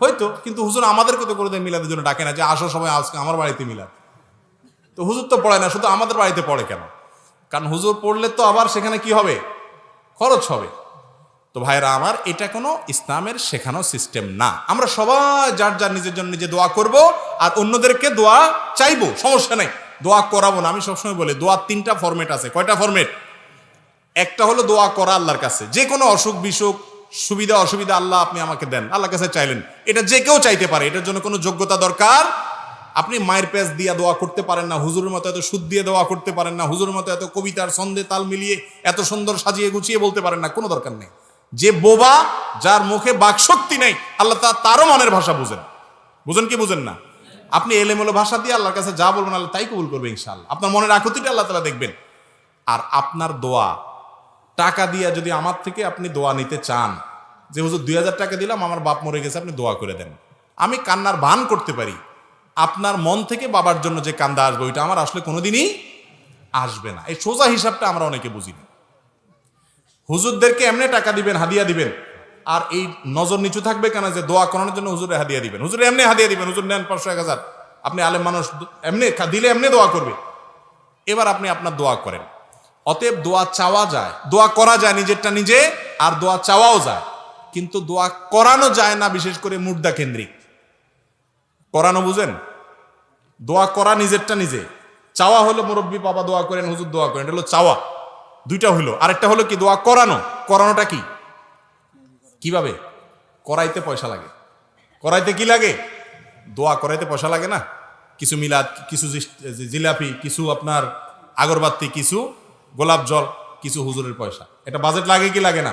হইতো। কিন্তু হুজুর আমাদেরকে তো কোনোদিন মিলাদের জন্য ডাকে না, যে আসল সময় আজকে আমার বাড়িতে মিলাদ। তো হুজুর তো পড়ে না, শুধু আমাদের বাড়িতে পড়ে কেন? কারণ হুজুর পড়লে তো আবার সেখানে কি হবে? খরচ হবে। তো ভাইরা আমার, এটা কোনো ইসলামের শেখানো সিস্টেম না। আমরা সবাই যার যার নিজের জন্য নিজে দোয়া করব, আর অন্যদেরকে দোয়া চাইবো, সমস্যা নেই, দোয়া করাবো না। আমি সবসময় বলি, দোয়ার 3টা ফরম্যাট আছে। কয়টা ফরম্যাট? একটা হলো দোয়া করা আল্লাহর কাছে, যে কোনো অসুখ বিসুখ, সুবিধা অসুবিধা আল্লাহ আপনি আমাকে দেন, আল্লাহর কাছে চাইলেন, এটা যে কেউ চাইতে পারে, এটার জন্য কোনো যোগ্যতা দরকার। আপনি মায়ের পেজ দিয়ে দোয়া করতে পারেন না, হুজুরের মতো এত সুদ দিয়ে দোয়া করতে পারেন না, হুজুরের মতো এত কবিতার ছন্দে তাল মিলিয়ে এত সুন্দর সাজিয়ে গুছিয়ে বলতে পারেন না, কোনো দরকার নেই। যে বোবা, যার মুখে বাকশক্তি নেই, আল্লাহ তারও মনের ভাষা বুঝেন। বুঝেন কি বুঝেন না? আপনি এলেমেলো ভাষা দিয়ে আল্লাহর কাছে যা বলবেন, আল্লাহ তাই কবুল করবে ইনশাআল্লাহ। আপনার মনের আকুতিটা আল্লাহ তাআলা দেখবেন। আর আপনার দোয়া টাকা দিয়া যদি আমার থেকে আপনি দোয়া নিতে চান, যে হুজুর 2000 টাকা দিলাম, আমার বাপ মরে গেছে, আপনি দোয়া করে দেন, আমি কান্নার ভান করতে পারি, আপনার মন থেকে বাবার জন্য যে কান্দা আসবে, ওইটা আমার আসলে কোনোদিনই আসবে না। এই সোজা হিসাবটা আমরা অনেকে বুঝি না। হুজুরদেরকে এমনি টাকা দিবেন, হাদিয়া দিবেন, আর এই নজর নিচু থাকবে কেন যে দোয়া করানোর জন্য হুজুরে হাদিয়া দিবেন, হুজুরে এমনি হাদিয়া দিবেন, হুজুর নেন 500, 1000, আপনি আলেম মানুষ, এমনি দিলে এমনি দোয়া করবে। এবার আপনি আপনার দোয়া করেন। অতএব দোয়া চাওয়া যায়, দোয়া করা যায় নিজেরটা নিজে, আর দোয়া চাওয়াও যায়, কিন্তু দোয়া করানো যায় না, বিশেষ করে মুর্দা কেন্দ্রিক। করানো বুঝেন? দোয়া করা নিজেরটা নিজে, চাওয়া হলো মুরব্বী বাবা দোয়া করেন, হুজুর দোয়া করেন, এটা হলো চাওয়া, দুইটা হইলো। আরেকটা হলো কি? দোয়া করানো। করানোটা কি? কিভাবে? করাইতে পয়সা লাগে। করাইতে কি লাগে? দোয়া করাইতে পয়সা লাগে না? কিছু মিলাদ, কিছু জিলাপি, কিছু আপনার আগরবাতি, কিছু গোলাপ জল, কিছু হুজুরের পয়সা, এটা বাজেট লাগে কি লাগে না?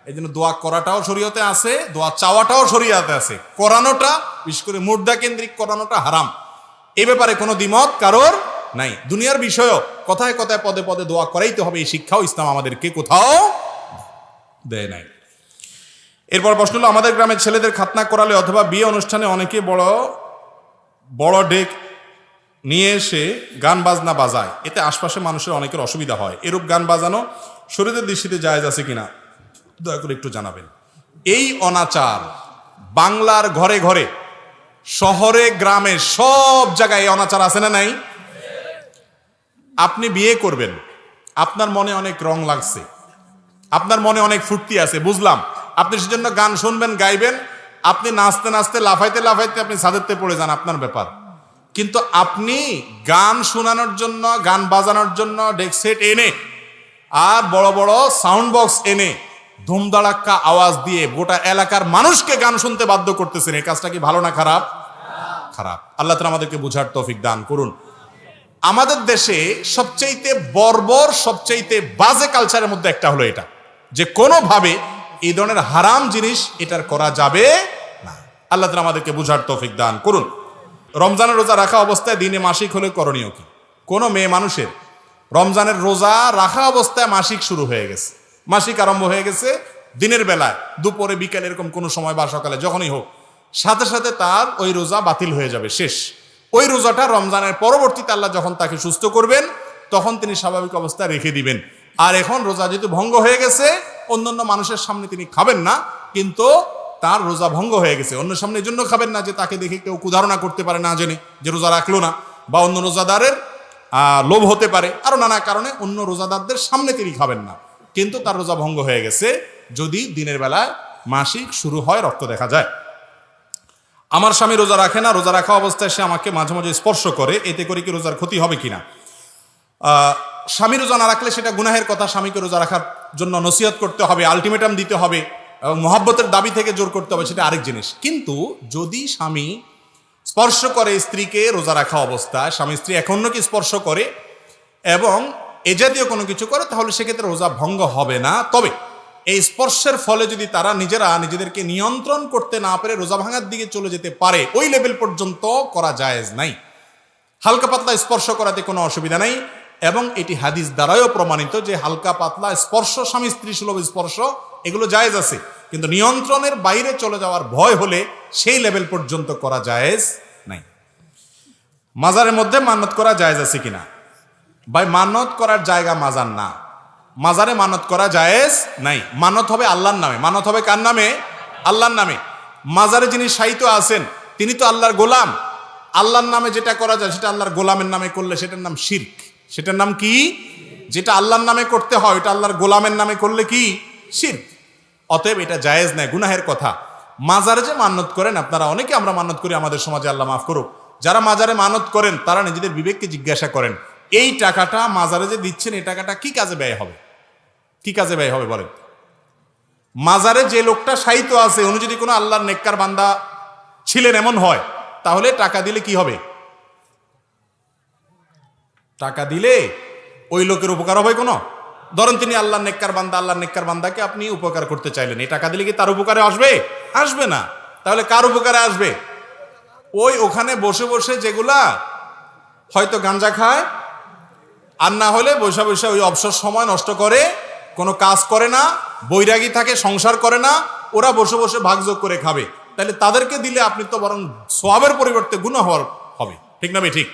এই জন্য দোয়া করাটাও শরীয়তে আছে, দোয়া চাওয়াটাও শরীয়তে আছে, করানোটা বিশেষ করে মুর্দা কেন্দ্রিক করানোটা হারাম। এ ব্যাপারে কোনো দ্বিমত কারোর নাই। দুনিয়ার বিষয়ও কথায় কথায় পদে পদে দোয়া করাইতে হবে, এই শিক্ষাও ইসলাম আমাদেরকে কোথাও দেয় নাই। এরপর প্রশ্ন হলো, আমাদের গ্রামের ছেলেদের খাতনা করালে অথবা বিয়ে অনুষ্ঠানে অনেকে বড় বড় ডেক নিয়ে এসে গান বাজনা বাজায়, এতে আশপাশে মানুষের অনেকের অসুবিধা হয়। এরূপ গান বাজানো শরীরের দৃষ্টিতে জায়েজ আছে কিনা দয়া করে একটু জানাবেন। এই অনাচার বাংলার ঘরে ঘরে, শহরে গ্রামে সব জায়গায় এই অনাচার আছে না নাই? আপনি বিয়ে করবেন, আপনার মনে অনেক রং লাগছে, আপনার মনে অনেক ফুর্তি আছে, বুঝলাম। আপনি সেজন্য গান শুনবেন, গাইবেন, আপনি নাচতে নাচতে লাফাইতে লাফাইতে আপনি ছাদেরতে পড়ে যান, আপনার ব্যাপার। কিন্তু আপনি গান শোনানোর জন্য, গান বাজানোর জন্য ডেক সেট এনে আর বড় বড় সাউন্ড বক্স এনে ধুমধাড়াক্কা আওয়াজ দিয়ে গোটা এলাকার মানুষকে গান শুনতে বাধ্য করতেছেন, এই কাজটা কি ভালো না খারাপ? খারাপ। আল্লাহ তাআলা আমাদেরকে বুঝার তৌফিক দান করুন। আমাদের দেশে সবচাইতে বর্বর, সবচাইতে বাজে কালচারের মধ্যে একটা হলো এটা, যে কোনোভাবে এই ধরনের হারাম জিনিস এটার করা যাবে না। আল্লাহ তাআলা আমাদেরকে বুঝার তৌফিক দান করুন। রমজানের রোজা রাখা অবস্থায় দিনে মাসিক হলে করণীয় কি? কোনো মেয়ে মানুষের রমজানের রোজা রাখা অবস্থায় মাসিক শুরু হয়ে গেছে, মাসিক আরম্ভ হয়ে গেছে দিনের বেলায়, দুপুরে বিকেলে এরকম কোনো সময় বা সকালে যখনই হোক, সাথে সাথে তার ওই রোজা বাতিল হয়ে যাবে, শেষ। ওই রোজাটা রমজানের পরবর্তীতে আল্লাহ যখন তাকে সুস্থ করবেন তখন তিনি স্বাভাবিক অবস্থায় রেখে দিবেন। আর এখন রোজা যেহেতু ভঙ্গ হয়ে গেছে, অন্যান্য মানুষের সামনে তিনি খাবেন না, কিন্তু তার রোজা ভঙ্গ হয়ে গেছে। অন্য সামনে এই জন্য খাবেন না যে তাকে দেখে কেউ কুধারণা করতে পারে না জেনে যে রোজা রাখলো না, বা অন্য রোজাদারের লোভ হতে পারে, আরো নানা কারণে অন্য রোজাদারদের সামনে তিনি খাবেন না, কিন্তু তার রোজা ভঙ্গ হয়ে গেছে যদি দিনের বেলায় মাসিক শুরু হয়, রক্ত দেখা যায়। আমার স্বামী রোজা রাখে না, রোজা রাখা অবস্থায় সে আমাকে মাঝে মাঝে স্পর্শ করে, এতে করে কি রোজার ক্ষতি হবে কিনা? স্বামী রোজা না রাখলে সেটা গুনাহের কথা, স্বামীকে রোজা রাখার জন্য নসিহত করতে হবে, আলটিমেটাম দিতে হবে এবং মহব্বতের দাবি থেকে জোর করতে হবে, সেটা আরেক জিনিস। কিন্তু যদি স্বামী স্পর্শ করে স্ত্রীকে রোজা রাখা অবস্থায়, স্বামী স্ত্রী এখন কি স্পর্শ করে এবং এ জাতীয় কোনো কিছু করে, তাহলে সেক্ষেত্রে রোজা ভঙ্গ হবে না। তবে এই স্পর্শের ফলে যদি তারা নিজেরা নিজেদেরকে নিয়ন্ত্রণ করতে না পারে রোজা ভাঙার দিকে চলে যেতে পারে, ওই লেভেল পর্যন্ত করা জায়েজ নাই। হালকা পাতলা স্পর্শ করাতে কোনো অসুবিধা নাই, এবং এটি হাদিস দ্বারাও প্রমাণিত যে হালকা পাতলা স্পর্শ, স্বামী স্ত্রী সুলভ স্পর্শ, এগুলো জায়েজ আছে। কিন্তু নিয়ন্ত্রণের বাইরে চলে যাওয়ার ভয় হলে সেই লেভেল পর্যন্ত করা জায়েজ নাই। মাজারের মধ্যে মান্নত করা জায়েজ আছে কিনা? ভাই, মানত করার জায়গা মাজার না, মাজারে মানত করা জায়েজ নাই। মানত হবে আল্লাহর নামে। মানত হবে কার নামে? আল্লাহর নামে। মাজারে যিনি শায়িত আছেন তিনি তো আল্লাহর গোলাম। আল্লাহর নামে যেটা করা যায় সেটা আল্লাহর গোলামের নামে করলে সেটার নাম শিরক। সেটার নাম কি? যেটা আল্লাহর নামে করতে হয় ওটা আল্লাহর গোলামের নামে করলে কি? শিরক। অতএব এটা জায়েজ নাই, গুনাহের কথা। মাজারে যে মান্নত করেন আপনারা, অনেকে আমরা মান্নত করি আমাদের সমাজে, আল্লাহ মাফ করুক, যারা মাজারে মানত করেন তারা নিজেদের বিবেককে জিজ্ঞাসা করেন, এই টাকাটা মাজারে যে দিচ্ছেন এই টাকাটা কি কাজে ব্যয় হবে? কি কাজে ব্যয় হবে বলেন? মাজারে যে লোকটা শায়িত আছে উনি যদি কোনো আল্লাহর নেককার বান্দা ছিলেন এমন হয়, তাহলে টাকা দিলে কি হবে? টাকা দিলে ওই লোকের উপকার হবে কোনো? ধরেন তিনি আল্লাহর নেককার বান্দা, আল্লাহর নেককার বান্দাকে আপনি উপকার করতে চাইলেন, এই টাকা দিলে কি তার উপকারে আসবে? আসবে না। তাহলে কার উপকারে আসবে? ওই ওখানে বসে বসে যেগুলা হয়তো গাঞ্জা খায়, আর না হলে বৈশা বৈশা ওই অবসর সময় নষ্ট করে, কোনো কাজ করে না, বৈরাগী থাকে, সংসার করে না, ওরা বসে বসে ভাগযোগ করে খাবে, তাহলে তাদেরকে দিলে আপনি তো বরং সওয়াবের পরিবর্তে গুনাহ হবে। ঠিক না? ঠিক।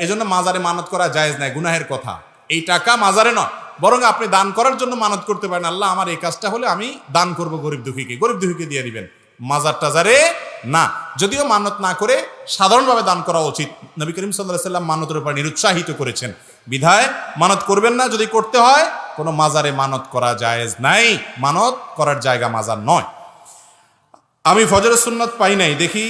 এই জন্য মাজারে মানত করা জায়েজ নাই, গুনাহের কথা। এই টাকা মাজারে নয়, বরং আপনি দান করার জন্য মানত করতে পারেন, আল্লাহ আমার এই কাজটা হলে আমি দান করব গরিব দুঃখীকে, গরিব দুঃখীকে দিয়ে দিবেন। মাজার টাজারে না। যদিও মানত না করে সাধারণভাবে দান করা উচিত। নবী করিম সাল্লাল্লাহু আলাইহি ওয়াসাল্লাম মানতের উপর নিরুৎসাহিত করেছেন, বিধায় মানত করবেন না। যদি করতে হয় কোনো মাজারে মানত করা জায়েজ নাই, মানত করার জায়গা মাজার নয়। আমি ফজরের সুন্নত পাই নাই, দেখি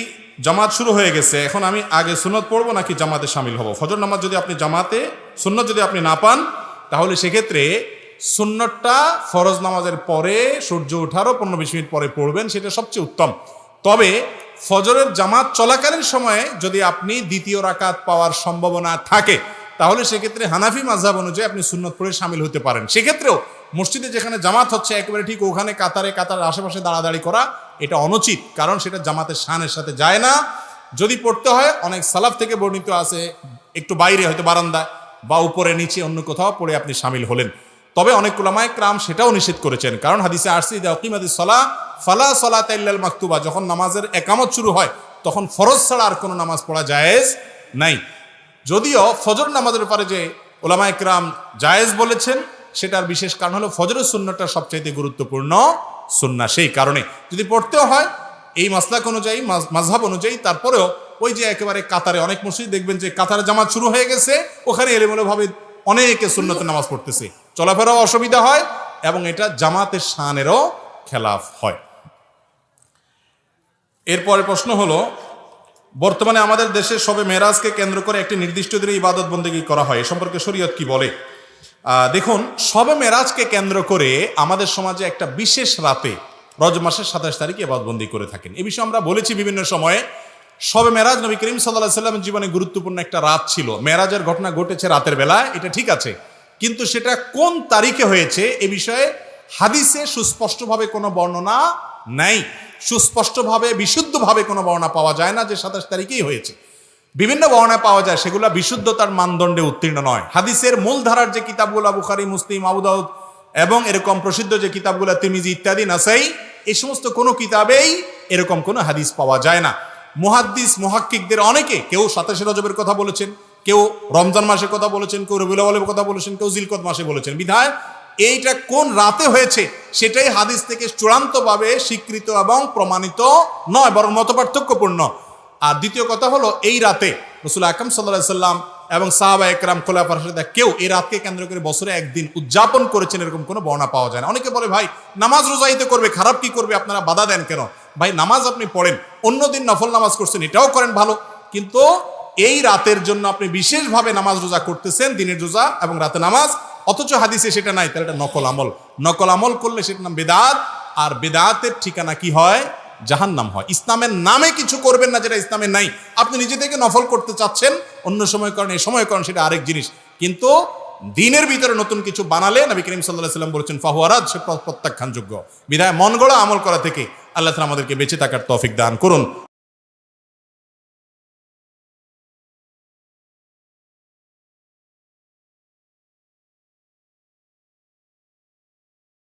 জামাত শুরু হয়ে গেছে, এখন আমি আগে সুন্নত পড়বো নাকি জামাতে শামিল হব? ফজর নামাজ যদি আপনি জামাতে, সুন্নত যদি আপনি না পান, তাহলে সেক্ষেত্রে সুন্নতটা ফরজ নামাজের পরে সূর্য ওঠারও 15-20 মিনিট পরে পড়বেন, সেটা সবচেয়ে উত্তম। তবে ফজরের জামাত চলাকালীন সময়ে যদি আপনি দ্বিতীয় রাকাত পাওয়ার সম্ভাবনা থাকে, তাহলে সেক্ষেত্রে হানাফি মাযহাব অনুযায়ী আপনি সুন্নত পড়ে শামিল হতে পারেন। সেক্ষেত্রেও মসজিদে যেখানে জামাত হচ্ছে একেবারে ঠিক ওখানে কাতার আশেপাশে দাঁড়াদাঁড়ি করা এটা অনুচিত, কারণ সেটা জামাতের শানের সাথে যায় না। যদি পড়তে হয় অনেক সালাফ থেকে বর্ণিত আছে একটু বাইরে হয়তো বারান্দায় বা উপরে নিচে অন্য কোথাও পড়ে আপনি শামিল হলেন। তবে অনেক উলামায়ে কেরাম সেটাও নিষেধ করেছেন, কারণ হাদিসে আসছে ইযা উকিমাতিস সালাহ ফালা সালাতা ইল্লাল মাকতুবা, যখন নামাজের একামত শুরু হয় তখন ফরজ ছাড়া আর কোনো নামাজ পড়া জায়েজ নাই। যদিও ফজর নামাজের ব্যাপারে যে উলামায়ে কেরাম জায়েজ বলেছেন সেটার বিশেষ কারণ হলো ফজরের সুন্নতটা সবচাইতে গুরুত্বপূর্ণ সুন্নাহ, সেই কারণে যদি পড়তেও হয় এই মাসলাক অনুযায়ী মাযহাব অনুযায়ী, তারপরেও ওই যে একেবারে কাতারে অনেক মসজিদ দেখবেন যে কাতারে জামাত শুরু হয়ে গেছে, ওখানে এলোমেলোভাবে অনেকে সুন্নতের নামাজ পড়তেছে, চলাফেরাও অসুবিধা হয় এবং এটা জামাতের শানেরও খেলাফ হয়। এরপরে প্রশ্ন হলো, বর্তমানে আমাদের দেশে শবে মেরাজকে কেন্দ্র করে একটি নির্দিষ্ট দিনে ইবাদত বন্দেগী করা হয়, এ সম্পর্কে শরীয়ত কি বলে? দেখুন, শবে মেরাজকে কেন্দ্র করে আমাদের সমাজে একটা বিশেষ রাতে রজব মাসের 27 তারিখে ইবাদতবন্দি করে থাকেন। এ বিষয়ে আমরা বলেছি বিভিন্ন সময়ে। শবে মেরাজ নবী করিম সাল্লাল্লাহু আলাইহি সাল্লামের জীবনে গুরুত্বপূর্ণ একটা রাত ছিল। মেরাজের ঘটনা ঘটেছে রাতের বেলায়, এটা ঠিক আছে, কিন্তু সেটা কোন তারিখে হয়েছে এ বিষয়ে হাদিসে সুস্পষ্টভাবে কোনো বর্ণনা নাই। সুস্পষ্টভাবে বিশুদ্ধভাবে কোনো বর্ণনা পাওয়া যায় না যে 27 তারিখেই হয়েছে। বিভিন্ন বর্ণনা পাওয়া যায়, সেগুলো বিশুদ্ধতার মানদণ্ডে উত্তীর্ণ নয়। হাদিসের মূল ধারার যে কিতাবগুলো বুখারী, মুসলিম, আবু দাউদ এবং এরকম প্রসিদ্ধ যে কিতাবগুলো তিরমিজি ইত্যাদি, নাসাই, এই সমস্ত কোনো কিতাবেই এরকম কোনো হাদিস পাওয়া যায় না। মুহাদ্দিস মুহাক্কিকদের অনেকে কেউ 27 রজবের কথা বলেছেন, কেউ রমজান মাসের কথা বলেছেন, কেউ রবিউল আউয়ালের কথা বলেছেন, কেউ জিলকদ মাসে বলেছেন। বিধায় এইটা কোন রাতে হয়েছে সেটাই হাদিস থেকে চূড়ান্তভাবে স্বীকৃত এবং প্রমাণিত নয়, বরং মতপার্থক্যপূর্ণ। আর দ্বিতীয় কথা হলো, এই রাতে রাসূল আকরাম সাল্লাল্লাহু আলাইহি সাল্লাম এবং সাহাবায়ে কেরাম খোলাফায়ে রাশিদিন কেউ এই রাতকে কেন্দ্র করে বছরে একদিন উদযাপন করেছেন এরকম কোনো বর্ণনা পাওয়া যায় না। অনেকে বলে, ভাই নামাজ রোজাইতে করবে, খারাপ কি করবে, আপনারা বাধা দেন কেন? ভাই নামাজ আপনি পড়েন, অন্যদিন নফল নামাজ করছেন, এটাও করেন ভালো, কিন্তু এই রাতের জন্য আপনি বিশেষভাবে নামাজ রোজা করতেছেন, দিনের রোজা এবং রাতে নামাজ, অথচ হাদিসে সেটা নাই, তাহলে এটা নকল আমল। নকল আমল করলে সেটার নাম বেদাত, আর বেদাতের ঠিকানা কি হয়? জাহান্নাম হয়। ইসলামের নামে কিছু করবেন না যেটা ইসলামের নাই। আপনি নিজে থেকে নফল করতে চাচ্ছেন, অন্য সময় করেন, এই সময় করেন, সেটা আরেক জিনিস। কিন্তু দিনের ভিতরে নতুন কিছু বানালে নবী করিম সাল্লাল্লাহু আলাইহি সাল্লাম বলেছেন ফাহুয়ারাদ, সে প্রত্যাখ্যানযোগ্য। বিধায় মন গড়া আমল করা থেকে আল্লাহ তাআলা আমাদেরকে বেঁচে থাকার তৌফিক দান করুন।